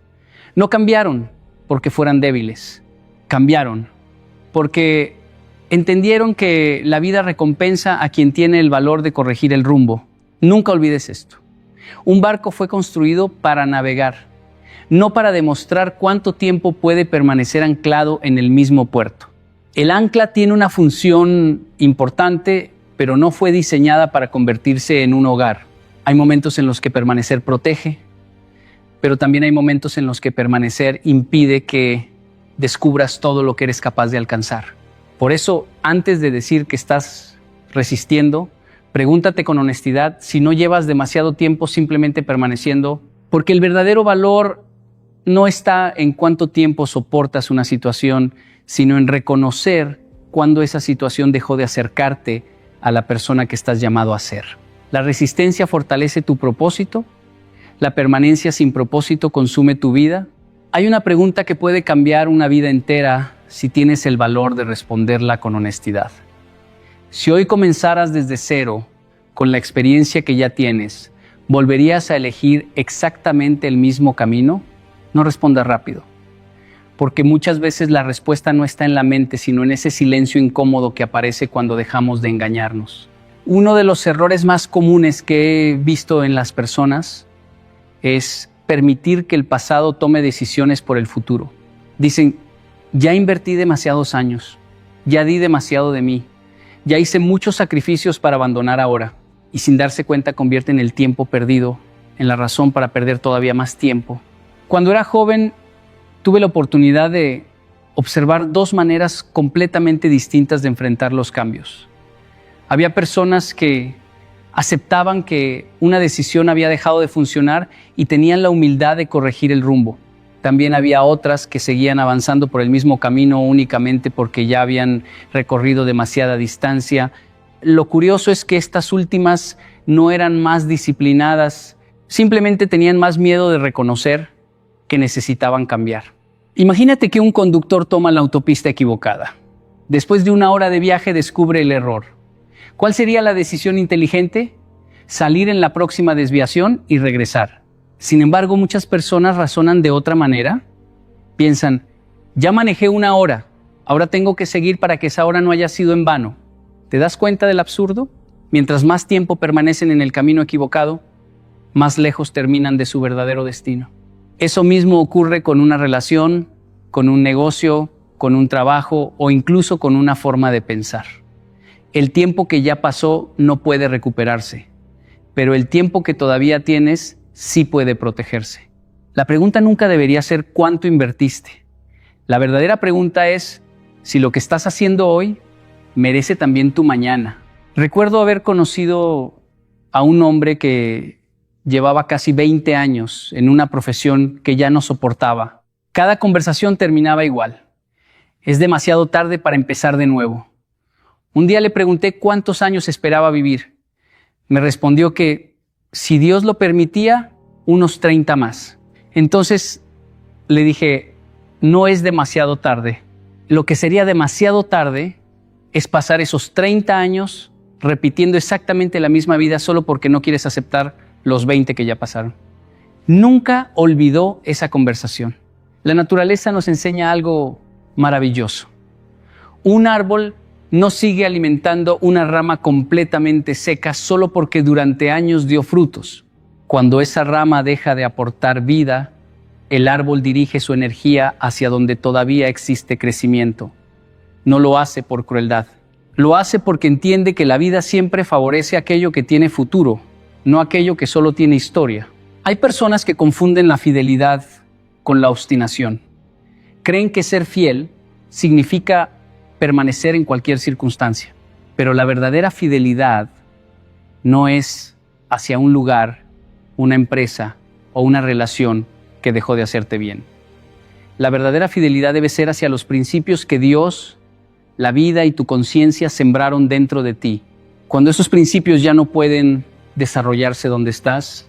No cambiaron porque fueran débiles, cambiaron porque entendieron que la vida recompensa a quien tiene el valor de corregir el rumbo. Nunca olvides esto. Un barco fue construido para navegar, no para demostrar cuánto tiempo puede permanecer anclado en el mismo puerto. El ancla tiene una función importante, pero no fue diseñada para convertirse en un hogar. Hay momentos en los que permanecer protege, pero también hay momentos en los que permanecer impide que descubras todo lo que eres capaz de alcanzar. Por eso, antes de decir que estás resistiendo, pregúntate con honestidad si no llevas demasiado tiempo simplemente permaneciendo, porque el verdadero valor no está en cuánto tiempo soportas una situación, sino en reconocer cuándo esa situación dejó de acercarte a la persona que estás llamado a ser. La resistencia fortalece tu propósito, la permanencia sin propósito consume tu vida. Hay una pregunta que puede cambiar una vida entera si tienes el valor de responderla con honestidad. Si hoy comenzaras desde cero, con la experiencia que ya tienes, ¿volverías a elegir exactamente el mismo camino? No respondas rápido, porque muchas veces la respuesta no está en la mente, sino en ese silencio incómodo que aparece cuando dejamos de engañarnos. Uno de los errores más comunes que he visto en las personas es permitir que el pasado tome decisiones por el futuro. Dicen, ya invertí demasiados años, ya di demasiado de mí, ya hice muchos sacrificios para abandonar ahora, y sin darse cuenta convierten el tiempo perdido en la razón para perder todavía más tiempo. Cuando era joven, tuve la oportunidad de observar dos maneras completamente distintas de enfrentar los cambios. Había personas que Aceptaban que una decisión había dejado de funcionar y tenían la humildad de corregir el rumbo. También había otras que seguían avanzando por el mismo camino únicamente porque ya habían recorrido demasiada distancia. Lo curioso es que estas últimas no eran más disciplinadas, simplemente tenían más miedo de reconocer que necesitaban cambiar. Imagínate que un conductor toma la autopista equivocada. Después de 1 hora de viaje descubre el error. ¿Cuál sería la decisión inteligente? Salir en la próxima desviación y regresar. Sin embargo, muchas personas razonan de otra manera. Piensan, ya manejé 1 hora, ahora tengo que seguir para que esa hora no haya sido en vano. ¿Te das cuenta del absurdo? Mientras más tiempo permanecen en el camino equivocado, más lejos terminan de su verdadero destino. Eso mismo ocurre con una relación, con un negocio, con un trabajo o incluso con una forma de pensar. El tiempo que ya pasó no puede recuperarse, pero el tiempo que todavía tienes sí puede protegerse. La pregunta nunca debería ser ¿cuánto invertiste? La verdadera pregunta es si lo que estás haciendo hoy merece también tu mañana. Recuerdo haber conocido a un hombre que llevaba casi 20 años en una profesión que ya no soportaba. Cada conversación terminaba igual. Es demasiado tarde para empezar de nuevo. Un día le pregunté cuántos años esperaba vivir. Me respondió que, si Dios lo permitía, unos 30 más. Entonces le dije, no es demasiado tarde. Lo que sería demasiado tarde es pasar esos 30 años repitiendo exactamente la misma vida solo porque no quieres aceptar los 20 que ya pasaron. Nunca olvidó esa conversación. La naturaleza nos enseña algo maravilloso. Un árbol no sigue alimentando una rama completamente seca solo porque durante años dio frutos. Cuando esa rama deja de aportar vida, el árbol dirige su energía hacia donde todavía existe crecimiento. No lo hace por crueldad. Lo hace porque entiende que la vida siempre favorece aquello que tiene futuro, no aquello que solo tiene historia. Hay personas que confunden la fidelidad con la obstinación. Creen que ser fiel significa permanecer en cualquier circunstancia, pero la verdadera fidelidad no es hacia un lugar, una empresa o una relación que dejó de hacerte bien. La verdadera fidelidad debe ser hacia los principios que Dios, la vida y tu conciencia sembraron dentro de ti. Cuando esos principios ya no pueden desarrollarse donde estás,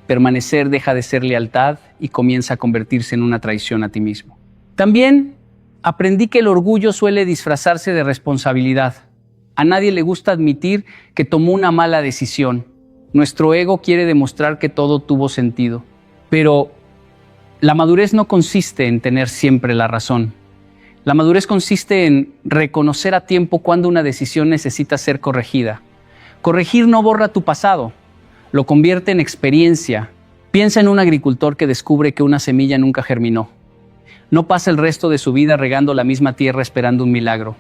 permanecer deja de ser lealtad y comienza a convertirse en una traición a ti mismo. También aprendí que el orgullo suele disfrazarse de responsabilidad. A nadie le gusta admitir que tomó una mala decisión. Nuestro ego quiere demostrar que todo tuvo sentido. Pero la madurez no consiste en tener siempre la razón. La madurez consiste en reconocer a tiempo cuando una decisión necesita ser corregida. Corregir no borra tu pasado, lo convierte en experiencia. Piensa en un agricultor que descubre que una semilla nunca germinó. No pasa el resto de su vida regando la misma tierra esperando un milagro.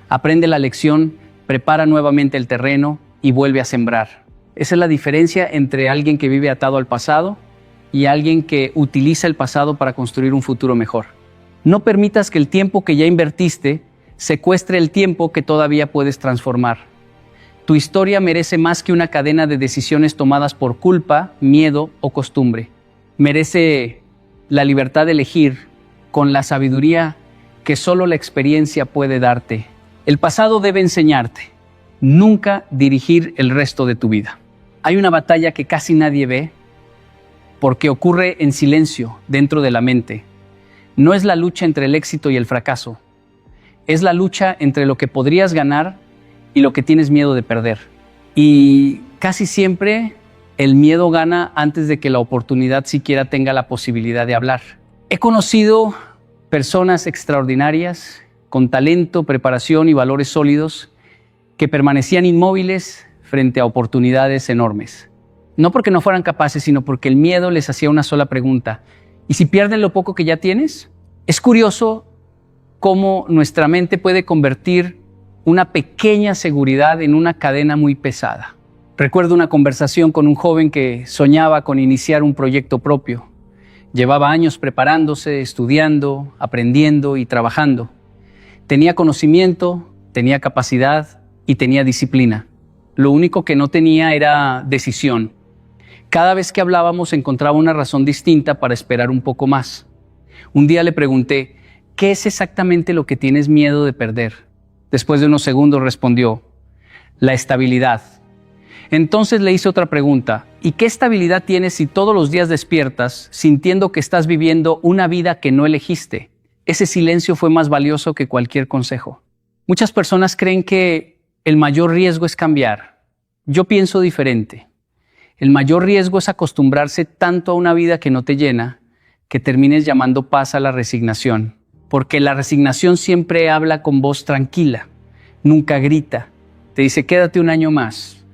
Aprende la lección, prepara nuevamente el terreno y vuelve a sembrar. Esa es la diferencia entre alguien que vive atado al pasado y alguien que utiliza el pasado para construir un futuro mejor. No permitas que el tiempo que ya invertiste secuestre el tiempo que todavía puedes transformar. Tu historia merece más que una cadena de decisiones tomadas por culpa, miedo o costumbre. Merece la libertad de elegir con la sabiduría que solo la experiencia puede darte. El pasado debe enseñarte, nunca dirigir el resto de tu vida. Hay una batalla que casi nadie ve porque ocurre en silencio dentro de la mente. No es la lucha entre el éxito y el fracaso. Es la lucha entre lo que podrías ganar y lo que tienes miedo de perder. Y casi siempre el miedo gana antes de que la oportunidad siquiera tenga la posibilidad de hablar. He conocido personas extraordinarias, con talento, preparación y valores sólidos, que permanecían inmóviles frente a oportunidades enormes. No porque no fueran capaces, sino porque el miedo les hacía una sola pregunta: ¿y si pierden lo poco que ya tienes? Es curioso cómo nuestra mente puede convertir una pequeña seguridad en una cadena muy pesada. Recuerdo una conversación con un joven que soñaba con iniciar un proyecto propio. Llevaba años preparándose, estudiando, aprendiendo y trabajando. Tenía conocimiento, tenía capacidad y tenía disciplina. Lo único que no tenía era decisión. Cada vez que hablábamos encontraba una razón distinta para esperar un poco más. Un día le pregunté, ¿qué es exactamente lo que tienes miedo de perder? Después de unos segundos respondió, la estabilidad. Entonces le hice otra pregunta, ¿y qué estabilidad tienes si todos los días despiertas sintiendo que estás viviendo una vida que no elegiste? Ese silencio fue más valioso que cualquier consejo. Muchas personas creen que el mayor riesgo es cambiar. Yo pienso diferente. El mayor riesgo es acostumbrarse tanto a una vida que no te llena, que termines llamando paz a la resignación. Porque la resignación siempre habla con voz tranquila, nunca grita. Te dice, quédate un año más.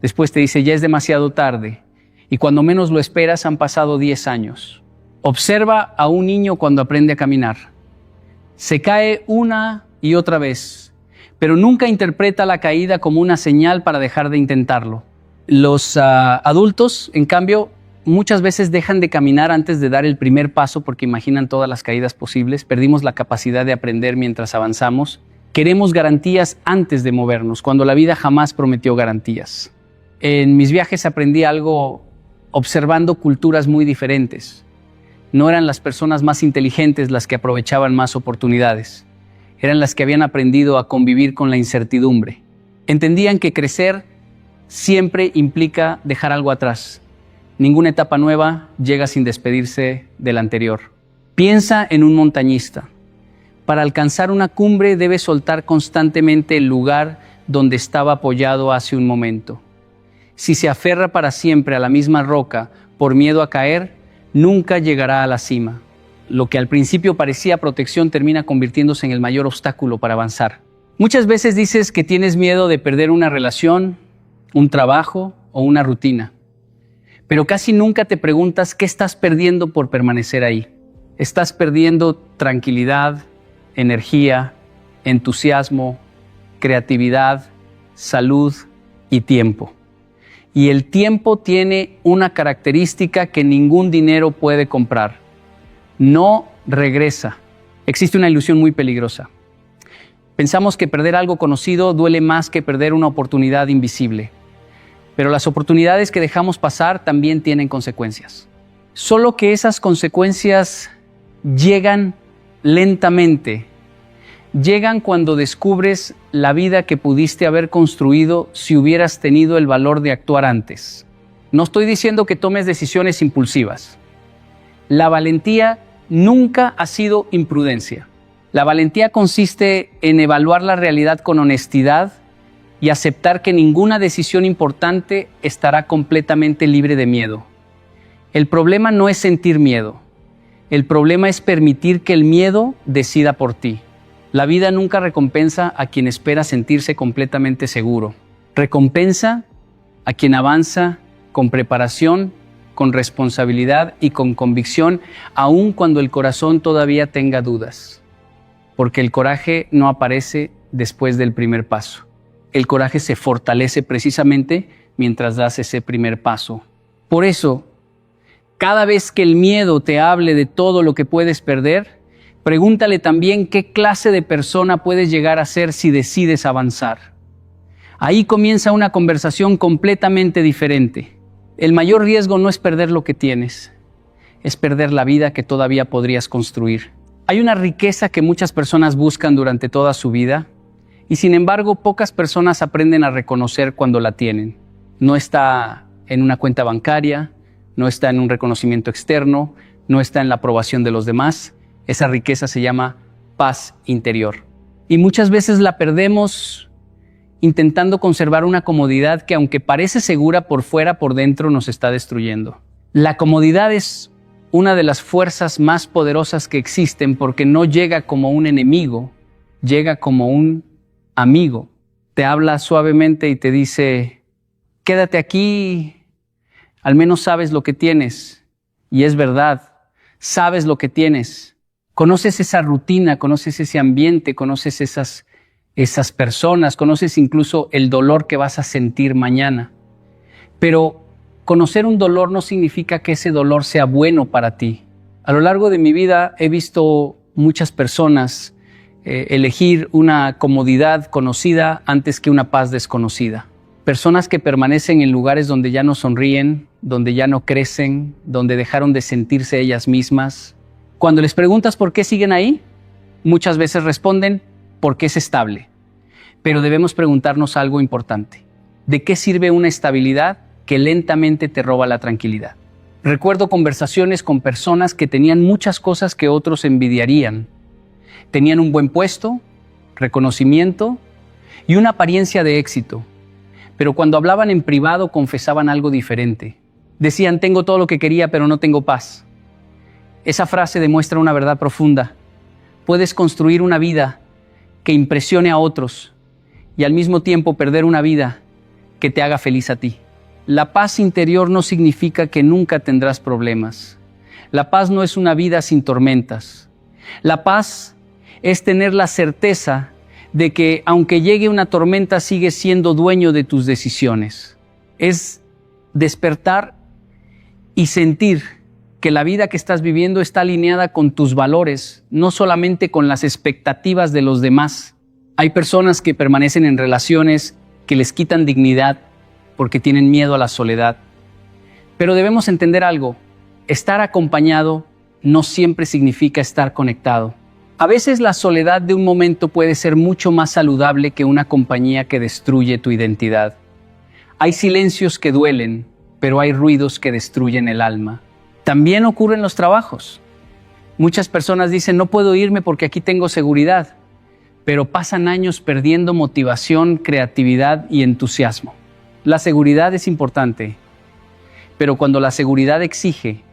Después te dice, ya es demasiado tarde. Y cuando menos lo esperas, han pasado 10 años. Observa a un niño cuando aprende a caminar. Se cae una y otra vez, pero nunca interpreta la caída como una señal para dejar de intentarlo. Los adultos, en cambio, muchas veces dejan de caminar antes de dar el primer paso porque imaginan todas las caídas posibles. Perdimos la capacidad de aprender mientras avanzamos. Queremos garantías antes de movernos, cuando la vida jamás prometió garantías. En mis viajes aprendí algo observando culturas muy diferentes. No eran las personas más inteligentes las que aprovechaban más oportunidades. Eran las que habían aprendido a convivir con la incertidumbre. Entendían que crecer siempre implica dejar algo atrás. Ninguna etapa nueva llega sin despedirse de la anterior. Piensa en un montañista. Para alcanzar una cumbre debe soltar constantemente el lugar donde estaba apoyado hace un momento. Si se aferra para siempre a la misma roca por miedo a caer, nunca llegará a la cima. Lo que al principio parecía protección termina convirtiéndose en el mayor obstáculo para avanzar. Muchas veces dices que tienes miedo de perder una relación, un trabajo o una rutina. Pero casi nunca te preguntas qué estás perdiendo por permanecer ahí. Estás perdiendo tranquilidad, energía, entusiasmo, creatividad, salud y tiempo. Y el tiempo tiene una característica que ningún dinero puede comprar. No regresa. Existe una ilusión muy peligrosa. Pensamos que perder algo conocido duele más que perder una oportunidad invisible. Pero las oportunidades que dejamos pasar también tienen consecuencias. Solo que esas consecuencias llegan lentamente. Llegan cuando descubres la vida que pudiste haber construido si hubieras tenido el valor de actuar antes. No estoy diciendo que tomes decisiones impulsivas. La valentía nunca ha sido imprudencia. La valentía consiste en evaluar la realidad con honestidad y aceptar que ninguna decisión importante estará completamente libre de miedo. El problema no es sentir miedo. El problema es permitir que el miedo decida por ti. La vida nunca recompensa a quien espera sentirse completamente seguro. Recompensa a quien avanza con preparación, con responsabilidad y con convicción, aun cuando el corazón todavía tenga dudas. Porque el coraje no aparece después del primer paso. El coraje se fortalece precisamente mientras das ese primer paso. Por eso, cada vez que el miedo te hable de todo lo que puedes perder, pregúntale también qué clase de persona puedes llegar a ser si decides avanzar. Ahí comienza una conversación completamente diferente. El mayor riesgo no es perder lo que tienes, es perder la vida que todavía podrías construir. Hay una riqueza que muchas personas buscan durante toda su vida y sin embargo pocas personas aprenden a reconocer cuando la tienen. No está en una cuenta bancaria, no está en un reconocimiento externo, no está en la aprobación de los demás. Esa riqueza se llama paz interior. Y muchas veces la perdemos intentando conservar una comodidad que, aunque parece segura por fuera, por dentro nos está destruyendo. La comodidad es una de las fuerzas más poderosas que existen porque no llega como un enemigo, llega como un amigo. Te habla suavemente y te dice, quédate aquí, al menos sabes lo que tienes. Y es verdad, sabes lo que tienes. Conoces esa rutina, conoces ese ambiente, conoces esas personas, conoces incluso el dolor que vas a sentir mañana. Pero conocer un dolor no significa que ese dolor sea bueno para ti. A lo largo de mi vida he visto muchas personas elegir una comodidad conocida antes que una paz desconocida. Personas que permanecen en lugares donde ya no sonríen, donde ya no crecen, donde dejaron de sentirse ellas mismas. Cuando les preguntas por qué siguen ahí, muchas veces responden porque es estable. Pero debemos preguntarnos algo importante. ¿De qué sirve una estabilidad que lentamente te roba la tranquilidad? Recuerdo conversaciones con personas que tenían muchas cosas que otros envidiarían. Tenían un buen puesto, reconocimiento y una apariencia de éxito. Pero cuando hablaban en privado confesaban algo diferente. Decían, tengo todo lo que quería, pero no tengo paz. Esa frase demuestra una verdad profunda. Puedes construir una vida que impresione a otros y al mismo tiempo perder una vida que te haga feliz a ti. La paz interior no significa que nunca tendrás problemas. La paz no es una vida sin tormentas. La paz es tener la certeza de que aunque llegue una tormenta sigues siendo dueño de tus decisiones. Es despertar y sentir que la vida que estás viviendo está alineada con tus valores, no solamente con las expectativas de los demás. Hay personas que permanecen en relaciones que les quitan dignidad porque tienen miedo a la soledad. Pero debemos entender algo, estar acompañado no siempre significa estar conectado. A veces la soledad de un momento puede ser mucho más saludable que una compañía que destruye tu identidad. Hay silencios que duelen, pero hay ruidos que destruyen el alma. También ocurre en los trabajos. Muchas personas dicen, no puedo irme porque aquí tengo seguridad, pero pasan años perdiendo motivación, creatividad y entusiasmo. La seguridad es importante, pero cuando la seguridad exige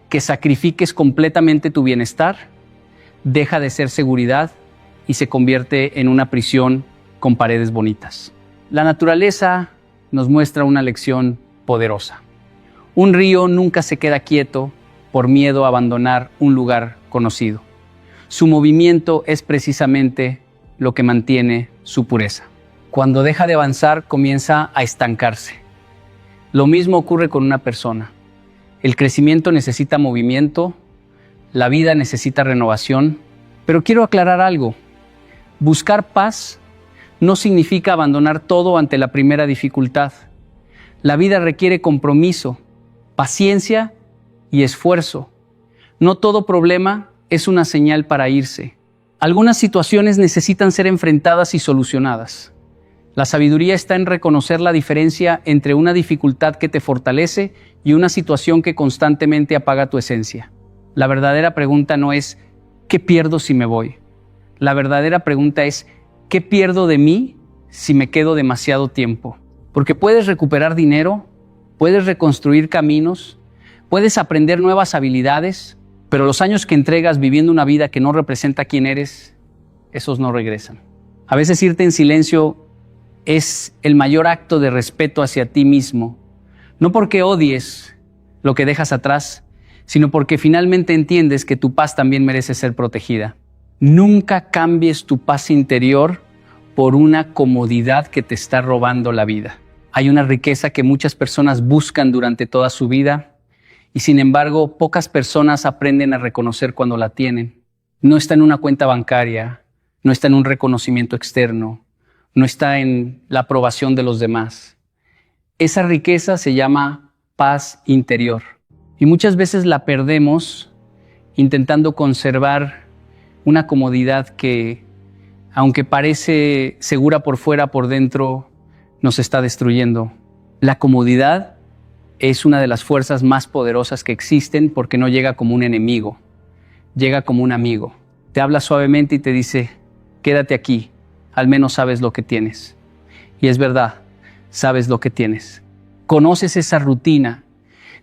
que sacrifiques completamente tu bienestar, deja de ser seguridad y se convierte en una prisión con paredes bonitas. La naturaleza nos muestra una lección poderosa. Un río nunca se queda quieto por miedo a abandonar un lugar conocido. Su movimiento es precisamente lo que mantiene su pureza. Cuando deja de avanzar, comienza a estancarse. Lo mismo ocurre con una persona. El crecimiento necesita movimiento, la vida necesita renovación, pero quiero aclarar algo. Buscar paz no significa abandonar todo ante la primera dificultad. La vida requiere compromiso, paciencia y esfuerzo. No todo problema es una señal para irse. Algunas situaciones necesitan ser enfrentadas y solucionadas. La sabiduría está en reconocer la diferencia entre una dificultad que te fortalece y una situación que constantemente apaga tu esencia. La verdadera pregunta no es ¿qué pierdo si me voy? La verdadera pregunta es ¿qué pierdo de mí si me quedo demasiado tiempo? Porque puedes recuperar dinero, puedes reconstruir caminos, puedes aprender nuevas habilidades, pero los años que entregas viviendo una vida que no representa quién eres, esos no regresan. A veces irte en silencio es el mayor acto de respeto hacia ti mismo, no porque odies lo que dejas atrás, sino porque finalmente entiendes que tu paz también merece ser protegida. Nunca cambies tu paz interior por una comodidad que te está robando la vida. Hay una riqueza que muchas personas buscan durante toda su vida y sin embargo pocas personas aprenden a reconocer cuando la tienen. No está en una cuenta bancaria, no está en un reconocimiento externo, no está en la aprobación de los demás. Esa riqueza se llama paz interior. Y muchas veces la perdemos intentando conservar una comodidad que, aunque parece segura por fuera, por dentro, nos está destruyendo. La comodidad es una de las fuerzas más poderosas que existen porque no llega como un enemigo, llega como un amigo. Te habla suavemente y te dice, quédate aquí, al menos sabes lo que tienes. Y es verdad, sabes lo que tienes. Conoces esa rutina,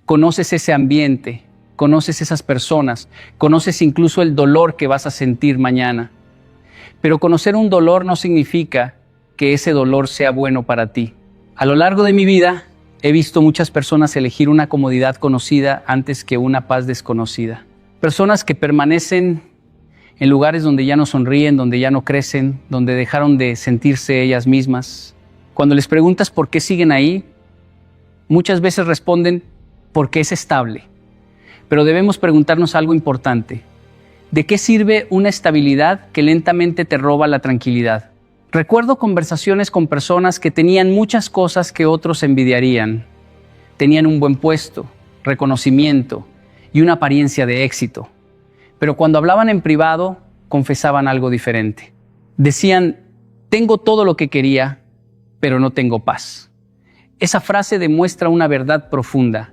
conoces ese ambiente, conoces esas personas, conoces incluso el dolor que vas a sentir mañana. Pero conocer un dolor no significa que ese dolor sea bueno para ti. A lo largo de mi vida he visto muchas personas elegir una comodidad conocida antes que una paz desconocida. Personas que permanecen en lugares donde ya no sonríen, donde ya no crecen, donde dejaron de sentirse ellas mismas. Cuando les preguntas por qué siguen ahí, muchas veces responden porque es estable. Pero debemos preguntarnos algo importante. ¿De qué sirve una estabilidad que lentamente te roba la tranquilidad? Recuerdo conversaciones con personas que tenían muchas cosas que otros envidiarían. Tenían un buen puesto, reconocimiento y una apariencia de éxito. Pero cuando hablaban en privado, confesaban algo diferente. Decían, tengo todo lo que quería, pero no tengo paz. Esa frase demuestra una verdad profunda.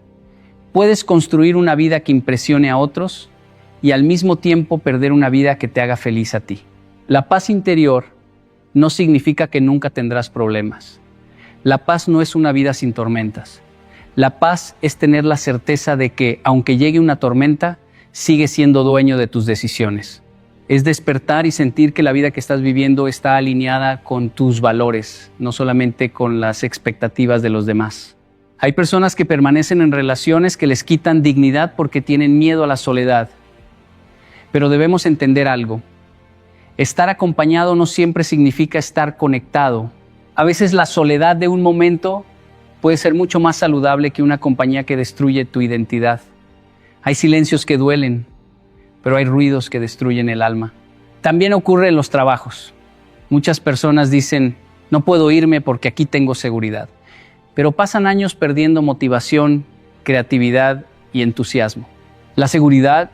Puedes construir una vida que impresione a otros y al mismo tiempo perder una vida que te haga feliz a ti. La paz interior no significa que nunca tendrás problemas. La paz no es una vida sin tormentas. La paz es tener la certeza de que, aunque llegue una tormenta, sigues siendo dueño de tus decisiones. Es despertar y sentir que la vida que estás viviendo está alineada con tus valores, no solamente con las expectativas de los demás. Hay personas que permanecen en relaciones que les quitan dignidad porque tienen miedo a la soledad. Pero debemos entender algo. Estar acompañado no siempre significa estar conectado. A veces la soledad de un momento puede ser mucho más saludable que una compañía que destruye tu identidad. Hay silencios que duelen, pero hay ruidos que destruyen el alma. También ocurre en los trabajos. Muchas personas dicen, no puedo irme porque aquí tengo seguridad. Pero pasan años perdiendo motivación, creatividad y entusiasmo. La seguridad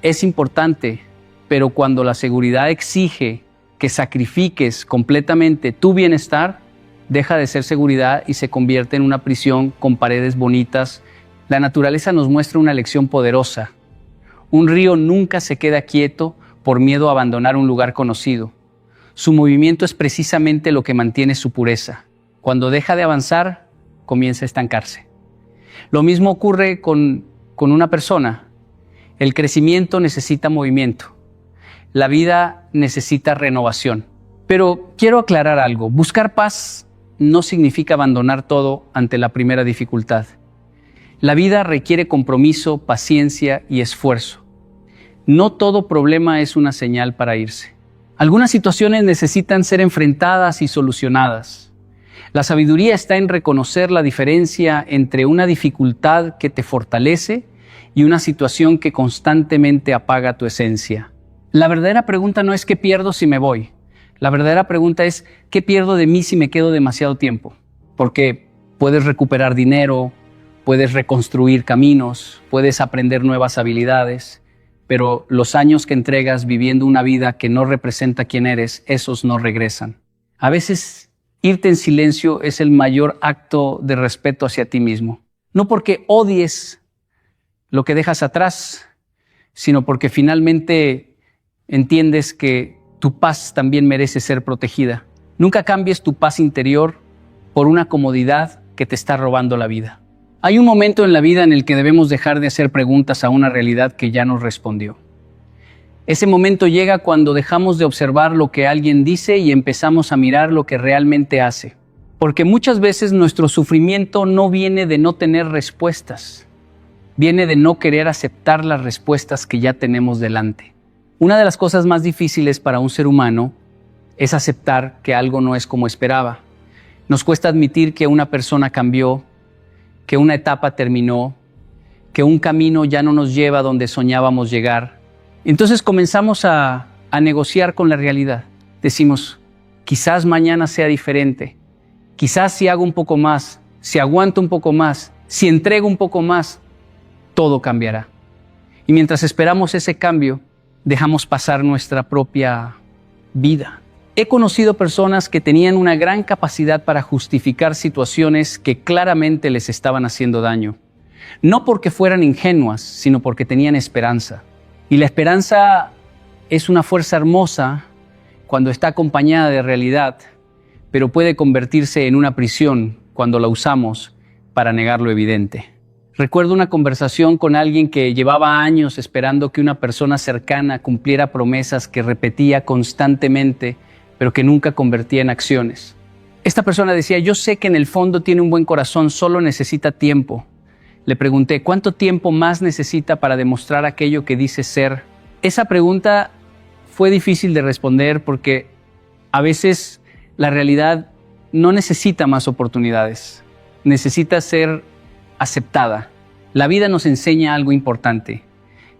es importante, pero cuando la seguridad exige que sacrifiques completamente tu bienestar, deja de ser seguridad y se convierte en una prisión con paredes bonitas. La naturaleza nos muestra una lección poderosa. Un río nunca se queda quieto por miedo a abandonar un lugar conocido. Su movimiento es precisamente lo que mantiene su pureza. Cuando deja de avanzar, comienza a estancarse. Lo mismo ocurre con una persona. El crecimiento necesita movimiento. La vida necesita renovación. Pero quiero aclarar algo. Buscar paz no significa abandonar todo ante la primera dificultad. La vida requiere compromiso, paciencia y esfuerzo. No todo problema es una señal para irse. Algunas situaciones necesitan ser enfrentadas y solucionadas. La sabiduría está en reconocer la diferencia entre una dificultad que te fortalece y una situación que constantemente apaga tu esencia. La verdadera pregunta no es ¿qué pierdo si me voy? La verdadera pregunta es ¿qué pierdo de mí si me quedo demasiado tiempo? Porque puedes recuperar dinero, puedes reconstruir caminos, puedes aprender nuevas habilidades, pero los años que entregas viviendo una vida que no representa quién eres, esos no regresan. A veces irte en silencio es el mayor acto de respeto hacia ti mismo. No porque odies lo que dejas atrás, sino porque finalmente entiendes que tu paz también merece ser protegida. Nunca cambies tu paz interior por una comodidad que te está robando la vida. Hay un momento en la vida en el que debemos dejar de hacer preguntas a una realidad que ya nos respondió. Ese momento llega cuando dejamos de observar lo que alguien dice y empezamos a mirar lo que realmente hace. Porque muchas veces nuestro sufrimiento no viene de no tener respuestas, viene de no querer aceptar las respuestas que ya tenemos delante. Una de las cosas más difíciles para un ser humano es aceptar que algo no es como esperaba. Nos cuesta admitir que una persona cambió, que una etapa terminó, que un camino ya no nos lleva donde soñábamos llegar. Entonces comenzamos a negociar con la realidad. Decimos, quizás mañana sea diferente, quizás si hago un poco más, si aguanto un poco más, si entrego un poco más, todo cambiará. Y mientras esperamos ese cambio, dejamos pasar nuestra propia vida. He conocido personas que tenían una gran capacidad para justificar situaciones que claramente les estaban haciendo daño. No porque fueran ingenuas, sino porque tenían esperanza. Y la esperanza es una fuerza hermosa cuando está acompañada de realidad, pero puede convertirse en una prisión cuando la usamos para negar lo evidente. Recuerdo una conversación con alguien que llevaba años esperando que una persona cercana cumpliera promesas que repetía constantemente, pero que nunca convertía en acciones. Esta persona decía, yo sé que en el fondo tiene un buen corazón, solo necesita tiempo. Le pregunté, ¿cuánto tiempo más necesita para demostrar aquello que dice ser? Esa pregunta fue difícil de responder porque a veces la realidad no necesita más oportunidades, necesita ser aceptada. La vida nos enseña algo importante.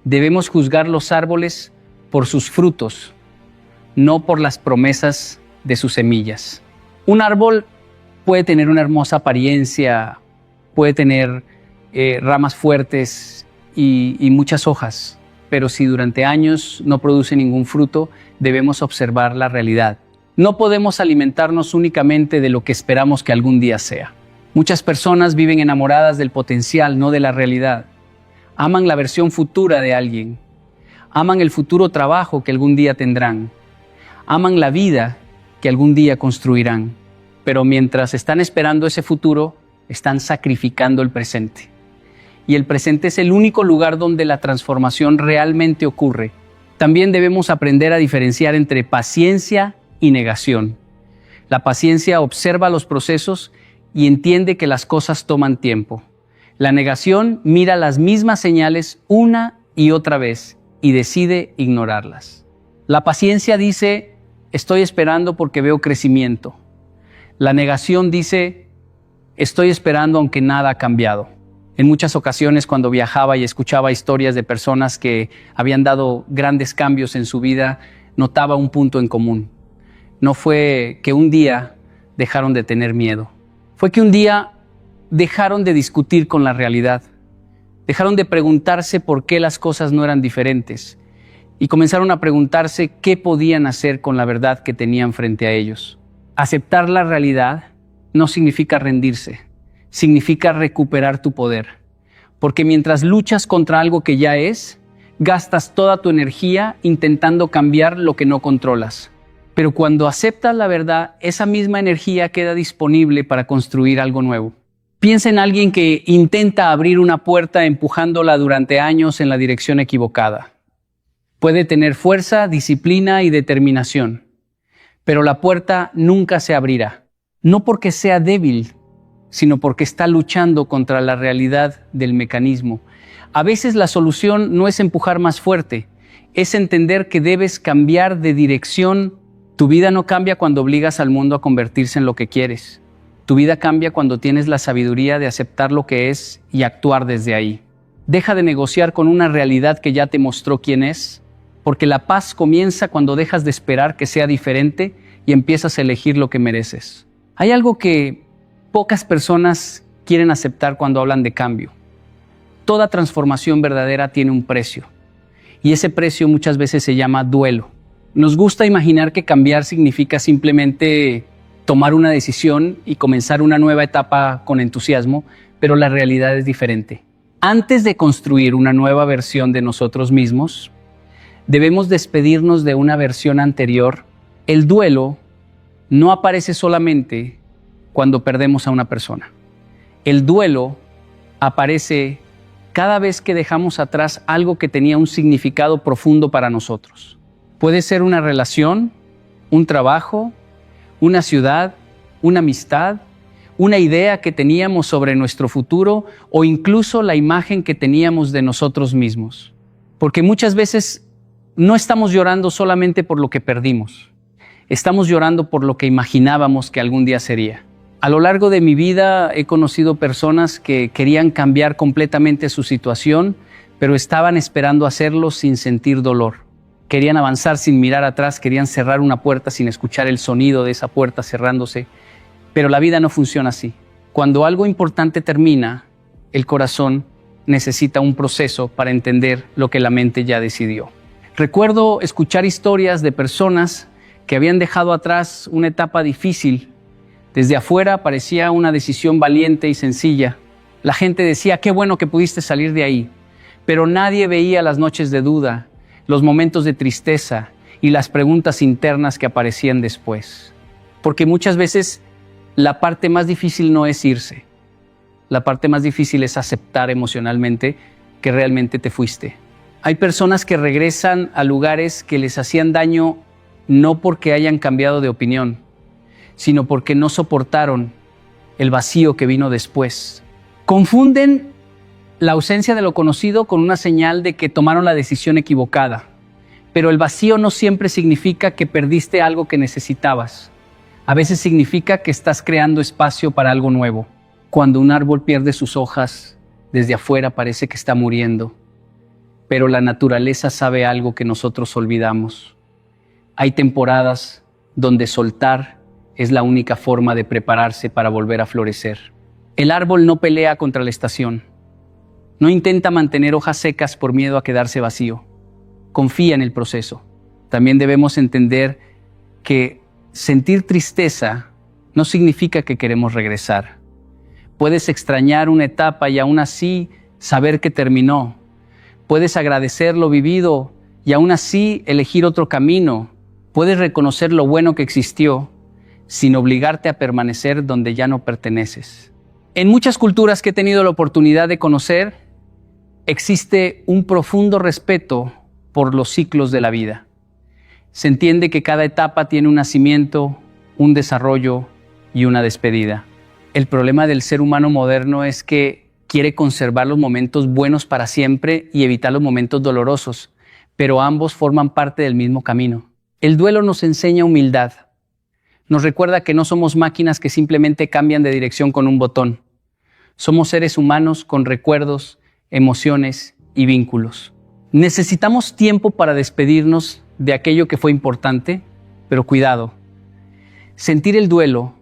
Debemos juzgar los árboles por sus frutos, no por las promesas de sus semillas. Un árbol puede tener una hermosa apariencia, puede tener ramas fuertes y muchas hojas, pero si durante años no produce ningún fruto, debemos observar la realidad. No podemos alimentarnos únicamente de lo que esperamos que algún día sea. Muchas personas viven enamoradas del potencial, no de la realidad. Aman la versión futura de alguien. Aman el futuro trabajo que algún día tendrán. Aman la vida que algún día construirán. Pero mientras están esperando ese futuro, están sacrificando el presente. Y el presente es el único lugar donde la transformación realmente ocurre. También debemos aprender a diferenciar entre paciencia y negación. La paciencia observa los procesos y entiende que las cosas toman tiempo. La negación mira las mismas señales una y otra vez y decide ignorarlas. La paciencia dice, estoy esperando porque veo crecimiento. La negación dice, estoy esperando aunque nada ha cambiado. En muchas ocasiones cuando viajaba y escuchaba historias de personas que habían dado grandes cambios en su vida, notaba un punto en común. No fue que un día dejaron de tener miedo. Fue que un día dejaron de discutir con la realidad. Dejaron de preguntarse por qué las cosas no eran diferentes. Y comenzaron a preguntarse qué podían hacer con la verdad que tenían frente a ellos. Aceptar la realidad no significa rendirse. Significa recuperar tu poder. Porque mientras luchas contra algo que ya es, gastas toda tu energía intentando cambiar lo que no controlas. Pero cuando aceptas la verdad, esa misma energía queda disponible para construir algo nuevo. Piensa en alguien que intenta abrir una puerta empujándola durante años en la dirección equivocada. Puede tener fuerza, disciplina y determinación, pero la puerta nunca se abrirá. No porque sea débil, sino porque está luchando contra la realidad del mecanismo. A veces la solución no es empujar más fuerte, es entender que debes cambiar de dirección. Tu vida no cambia cuando obligas al mundo a convertirse en lo que quieres. Tu vida cambia cuando tienes la sabiduría de aceptar lo que es y actuar desde ahí. Deja de negociar con una realidad que ya te mostró quién es, porque la paz comienza cuando dejas de esperar que sea diferente y empiezas a elegir lo que mereces. Hay algo que pocas personas quieren aceptar cuando hablan de cambio. Toda transformación verdadera tiene un precio, y ese precio muchas veces se llama duelo. Nos gusta imaginar que cambiar significa simplemente tomar una decisión y comenzar una nueva etapa con entusiasmo, pero la realidad es diferente. Antes de construir una nueva versión de nosotros mismos, debemos despedirnos de una versión anterior. El duelo no aparece solamente cuando perdemos a una persona. El duelo aparece cada vez que dejamos atrás algo que tenía un significado profundo para nosotros. Puede ser una relación, un trabajo, una ciudad, una amistad, una idea que teníamos sobre nuestro futuro o incluso la imagen que teníamos de nosotros mismos. Porque muchas veces no estamos llorando solamente por lo que perdimos. Estamos llorando por lo que imaginábamos que algún día sería. A lo largo de mi vida he conocido personas que querían cambiar completamente su situación, pero estaban esperando hacerlo sin sentir dolor. Querían avanzar sin mirar atrás, querían cerrar una puerta sin escuchar el sonido de esa puerta cerrándose. Pero la vida no funciona así. Cuando algo importante termina, el corazón necesita un proceso para entender lo que la mente ya decidió. Recuerdo escuchar historias de personas que habían dejado atrás una etapa difícil. Desde afuera parecía una decisión valiente y sencilla. La gente decía, qué bueno que pudiste salir de ahí. Pero nadie veía las noches de duda, los momentos de tristeza y las preguntas internas que aparecían después. Porque muchas veces la parte más difícil no es irse. La parte más difícil es aceptar emocionalmente que realmente te fuiste. Hay personas que regresan a lugares que les hacían daño no porque hayan cambiado de opinión, sino porque no soportaron el vacío que vino después. Confunden la ausencia de lo conocido con una señal de que tomaron la decisión equivocada. Pero el vacío no siempre significa que perdiste algo que necesitabas. A veces significa que estás creando espacio para algo nuevo. Cuando un árbol pierde sus hojas, desde afuera parece que está muriendo. Pero la naturaleza sabe algo que nosotros olvidamos. Hay temporadas donde soltar es la única forma de prepararse para volver a florecer. El árbol no pelea contra la estación. No intenta mantener hojas secas por miedo a quedarse vacío. Confía en el proceso. También debemos entender que sentir tristeza no significa que queremos regresar. Puedes extrañar una etapa y aún así saber que terminó. Puedes agradecer lo vivido y aún así elegir otro camino. Puedes reconocer lo bueno que existió sin obligarte a permanecer donde ya no perteneces. En muchas culturas que he tenido la oportunidad de conocer, existe un profundo respeto por los ciclos de la vida. Se entiende que cada etapa tiene un nacimiento, un desarrollo y una despedida. El problema del ser humano moderno es que quiere conservar los momentos buenos para siempre y evitar los momentos dolorosos, pero ambos forman parte del mismo camino. El duelo nos enseña humildad. Nos recuerda que no somos máquinas que simplemente cambian de dirección con un botón. Somos seres humanos con recuerdos, emociones y vínculos. Necesitamos tiempo para despedirnos de aquello que fue importante, pero cuidado. Sentir el duelo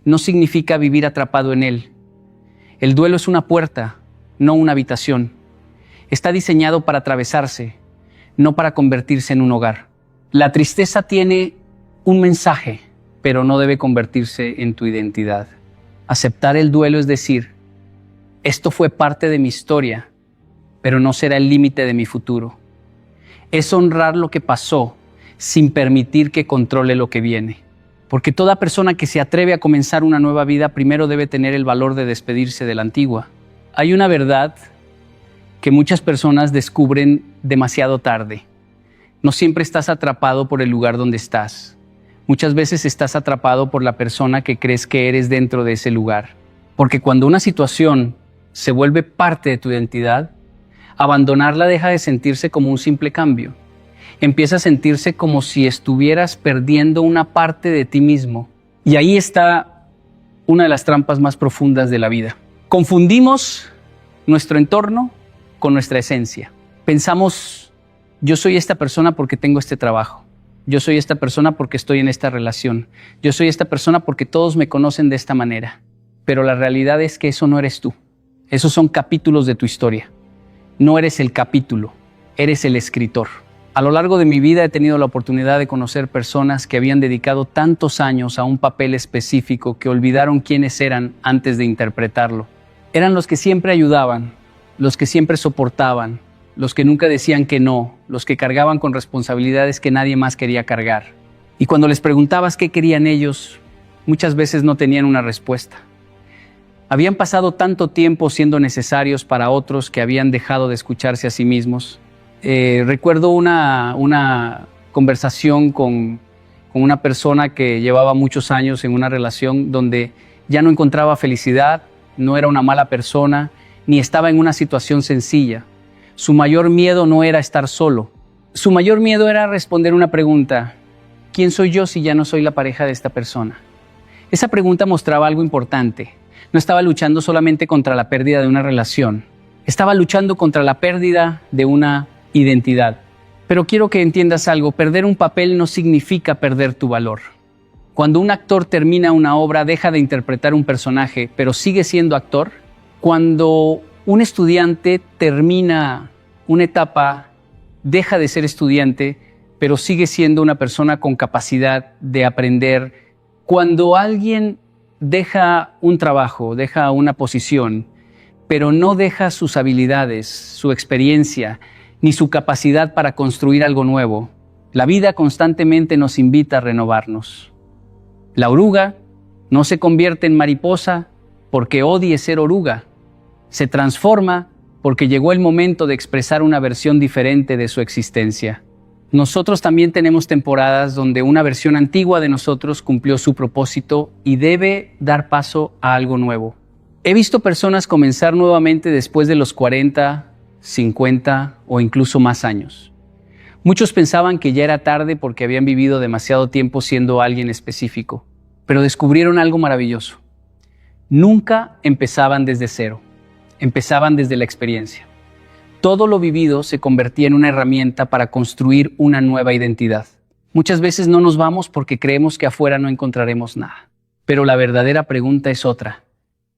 no significa vivir atrapado en él. El duelo es una puerta, no una habitación. Está diseñado para atravesarse, no para convertirse en un hogar. La tristeza tiene un mensaje, pero no debe convertirse en tu identidad. Aceptar el duelo es decir, esto fue parte de mi historia, pero no será el límite de mi futuro. Es honrar lo que pasó sin permitir que controle lo que viene. Porque toda persona que se atreve a comenzar una nueva vida primero debe tener el valor de despedirse de la antigua. Hay una verdad que muchas personas descubren demasiado tarde. No siempre estás atrapado por el lugar donde estás. Muchas veces estás atrapado por la persona que crees que eres dentro de ese lugar. Porque cuando una situación se vuelve parte de tu identidad, abandonarla deja de sentirse como un simple cambio. Empieza a sentirse como si estuvieras perdiendo una parte de ti mismo. Y ahí está una de las trampas más profundas de la vida. Confundimos nuestro entorno con nuestra esencia. Pensamos, yo soy esta persona porque tengo este trabajo. Yo soy esta persona porque estoy en esta relación. Yo soy esta persona porque todos me conocen de esta manera. Pero la realidad es que eso no eres tú. Esos son capítulos de tu historia. No eres el capítulo, eres el escritor. A lo largo de mi vida he tenido la oportunidad de conocer personas que habían dedicado tantos años a un papel específico que olvidaron quiénes eran antes de interpretarlo. Eran los que siempre ayudaban, los que siempre soportaban, los que nunca decían que no, los que cargaban con responsabilidades que nadie más quería cargar. Y cuando les preguntabas qué querían ellos, muchas veces no tenían una respuesta. Habían pasado tanto tiempo siendo necesarios para otros que habían dejado de escucharse a sí mismos. Recuerdo una conversación con una persona que llevaba muchos años en una relación donde ya no encontraba felicidad, no era una mala persona, ni estaba en una situación sencilla. Su mayor miedo no era estar solo. Su mayor miedo era responder una pregunta: ¿quién soy yo si ya no soy la pareja de esta persona? Esa pregunta mostraba algo importante. No estaba luchando solamente contra la pérdida de una relación, estaba luchando contra la pérdida de una identidad. Pero quiero que entiendas algo, perder un papel no significa perder tu valor. Cuando un actor termina una obra, deja de interpretar un personaje, pero sigue siendo actor. Cuando un estudiante termina una etapa, deja de ser estudiante, pero sigue siendo una persona con capacidad de aprender. Cuando alguien deja un trabajo, deja una posición, pero no deja sus habilidades, su experiencia, ni su capacidad para construir algo nuevo, la vida constantemente nos invita a renovarnos. La oruga no se convierte en mariposa porque odie ser oruga. Se transforma porque llegó el momento de expresar una versión diferente de su existencia. Nosotros también tenemos temporadas donde una versión antigua de nosotros cumplió su propósito y debe dar paso a algo nuevo. He visto personas comenzar nuevamente después de los 40, 50 o incluso más años. Muchos pensaban que ya era tarde porque habían vivido demasiado tiempo siendo alguien específico, pero descubrieron algo maravilloso. Nunca empezaban desde cero, empezaban desde la experiencia. Todo lo vivido se convertía en una herramienta para construir una nueva identidad. Muchas veces no nos vamos porque creemos que afuera no encontraremos nada. Pero la verdadera pregunta es otra.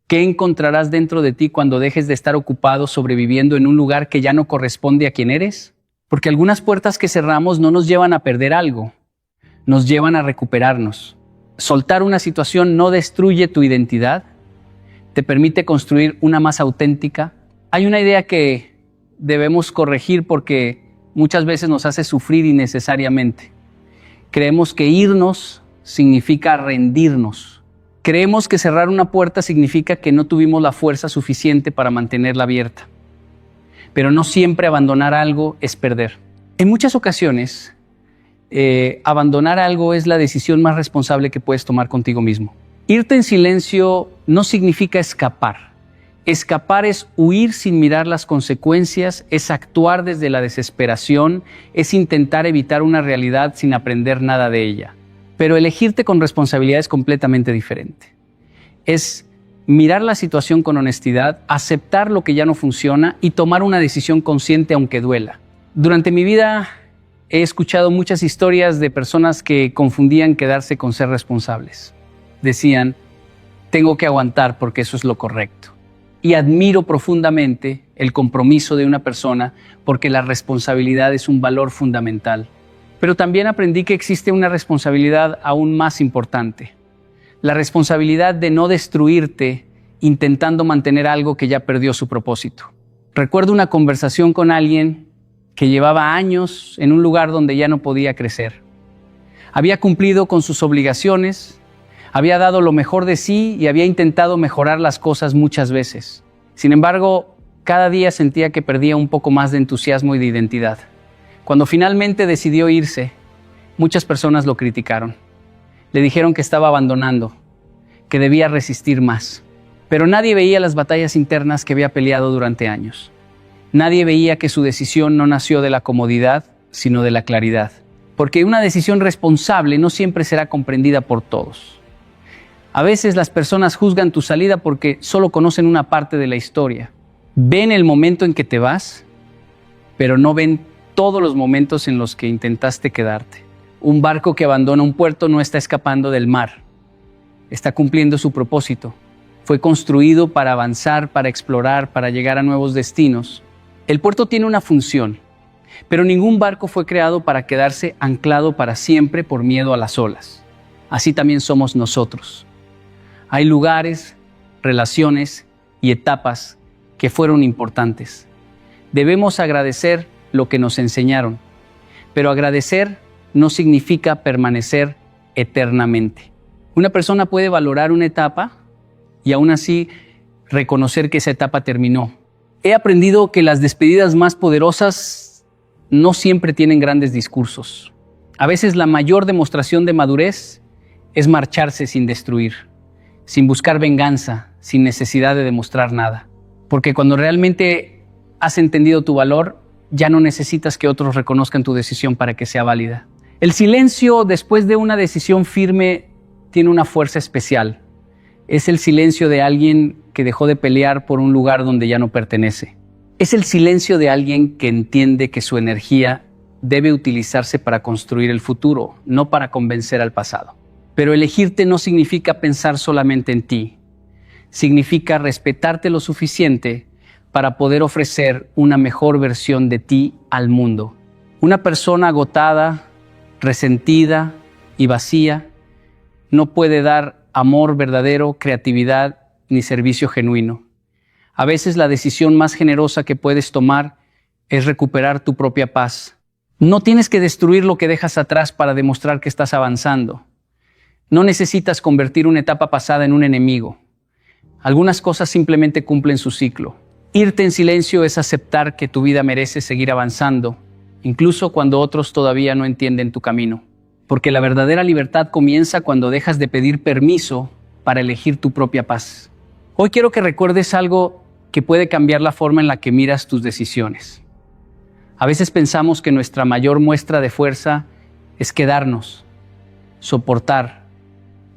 ¿Qué encontrarás dentro de ti cuando dejes de estar ocupado sobreviviendo en un lugar que ya no corresponde a quien eres? Porque algunas puertas que cerramos no nos llevan a perder algo, nos llevan a recuperarnos. Soltar una situación no destruye tu identidad, te permite construir una más auténtica. Hay una idea que debemos corregir porque muchas veces nos hace sufrir innecesariamente. Creemos que irnos significa rendirnos. Creemos que cerrar una puerta significa que no tuvimos la fuerza suficiente para mantenerla abierta. Pero no siempre abandonar algo es perder. En muchas ocasiones, abandonar algo es la decisión más responsable que puedes tomar contigo mismo. Irte en silencio no significa escapar. Escapar es huir sin mirar las consecuencias, es actuar desde la desesperación, es intentar evitar una realidad sin aprender nada de ella. Pero elegirte con responsabilidad es completamente diferente. Es mirar la situación con honestidad, aceptar lo que ya no funciona y tomar una decisión consciente aunque duela. Durante mi vida he escuchado muchas historias de personas que confundían quedarse con ser responsables. Decían, tengo que aguantar porque eso es lo correcto. Y admiro profundamente el compromiso de una persona porque la responsabilidad es un valor fundamental. Pero también aprendí que existe una responsabilidad aún más importante. La responsabilidad de no destruirte intentando mantener algo que ya perdió su propósito. Recuerdo una conversación con alguien que llevaba años en un lugar donde ya no podía crecer. Había cumplido con sus obligaciones, había dado lo mejor de sí y había intentado mejorar las cosas muchas veces. Sin embargo, cada día sentía que perdía un poco más de entusiasmo y de identidad. Cuando finalmente decidió irse, muchas personas lo criticaron. Le dijeron que estaba abandonando, que debía resistir más. Pero nadie veía las batallas internas que había peleado durante años. Nadie veía que su decisión no nació de la comodidad, sino de la claridad. Porque una decisión responsable no siempre será comprendida por todos. A veces las personas juzgan tu salida porque solo conocen una parte de la historia. Ven el momento en que te vas, pero no ven todos los momentos en los que intentaste quedarte. Un barco que abandona un puerto no está escapando del mar. Está cumpliendo su propósito. Fue construido para avanzar, para explorar, para llegar a nuevos destinos. El puerto tiene una función, pero ningún barco fue creado para quedarse anclado para siempre por miedo a las olas. Así también somos nosotros. Hay lugares, relaciones y etapas que fueron importantes. Debemos agradecer lo que nos enseñaron, pero agradecer no significa permanecer eternamente. Una persona puede valorar una etapa y aún así reconocer que esa etapa terminó. He aprendido que las despedidas más poderosas no siempre tienen grandes discursos. A veces la mayor demostración de madurez es marcharse sin destruir, sin buscar venganza, sin necesidad de demostrar nada. Porque cuando realmente has entendido tu valor, ya no necesitas que otros reconozcan tu decisión para que sea válida. El silencio después de una decisión firme tiene una fuerza especial. Es el silencio de alguien que dejó de pelear por un lugar donde ya no pertenece. Es el silencio de alguien que entiende que su energía debe utilizarse para construir el futuro, no para convencer al pasado. Pero elegirte no significa pensar solamente en ti. Significa respetarte lo suficiente para poder ofrecer una mejor versión de ti al mundo. Una persona agotada, resentida y vacía no puede dar amor verdadero, creatividad ni servicio genuino. A veces la decisión más generosa que puedes tomar es recuperar tu propia paz. No tienes que destruir lo que dejas atrás para demostrar que estás avanzando. No necesitas convertir una etapa pasada en un enemigo. Algunas cosas simplemente cumplen su ciclo. Irte en silencio es aceptar que tu vida merece seguir avanzando, incluso cuando otros todavía no entienden tu camino. Porque la verdadera libertad comienza cuando dejas de pedir permiso para elegir tu propia paz. Hoy quiero que recuerdes algo que puede cambiar la forma en la que miras tus decisiones. A veces pensamos que nuestra mayor muestra de fuerza es quedarnos, soportar,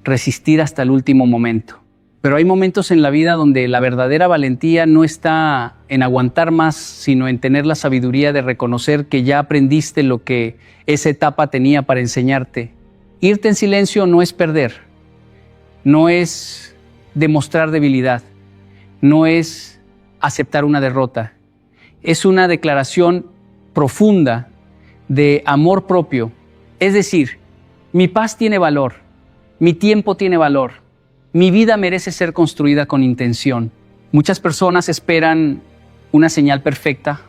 resistir hasta el último momento. Pero hay momentos en la vida donde la verdadera valentía no está en aguantar más, sino en tener la sabiduría de reconocer que ya aprendiste lo que esa etapa tenía para enseñarte. Irte en silencio no es perder, no es demostrar debilidad, no es aceptar una derrota. Es una declaración profunda de amor propio. Es decir, mi paz tiene valor, mi tiempo tiene valor. Mi vida merece ser construida con intención. Muchas personas esperan una señal perfecta,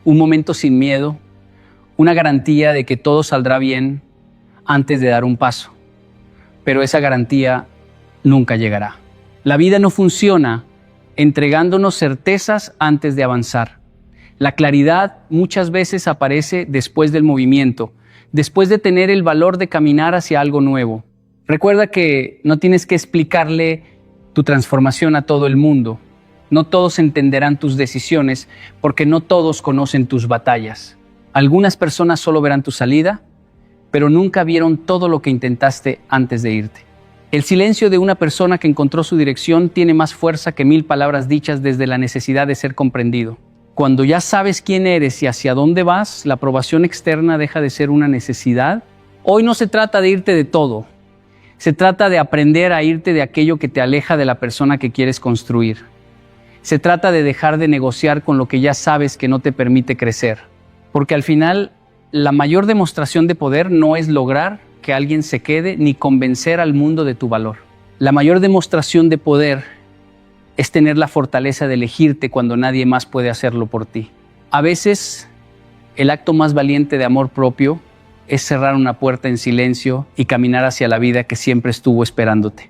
un momento sin miedo, una garantía de que todo saldrá bien antes de dar un paso. Pero esa garantía nunca llegará. La vida no funciona entregándonos certezas antes de avanzar. La claridad muchas veces aparece después del movimiento, después de tener el valor de caminar hacia algo nuevo. Recuerda que no tienes que explicarle tu transformación a todo el mundo. No todos entenderán tus decisiones porque no todos conocen tus batallas. Algunas personas solo verán tu salida, pero nunca vieron todo lo que intentaste antes de irte. El silencio de una persona que encontró su dirección tiene más fuerza que 1000 palabras dichas desde la necesidad de ser comprendido. Cuando ya sabes quién eres y hacia dónde vas, la aprobación externa deja de ser una necesidad. Hoy no se trata de irte de todo. Se trata de aprender a irte de aquello que te aleja de la persona que quieres construir. Se trata de dejar de negociar con lo que ya sabes que no te permite crecer. Porque al final, la mayor demostración de poder no es lograr que alguien se quede ni convencer al mundo de tu valor. La mayor demostración de poder es tener la fortaleza de elegirte cuando nadie más puede hacerlo por ti. A veces, el acto más valiente de amor propio es cerrar una puerta en silencio y caminar hacia la vida que siempre estuvo esperándote.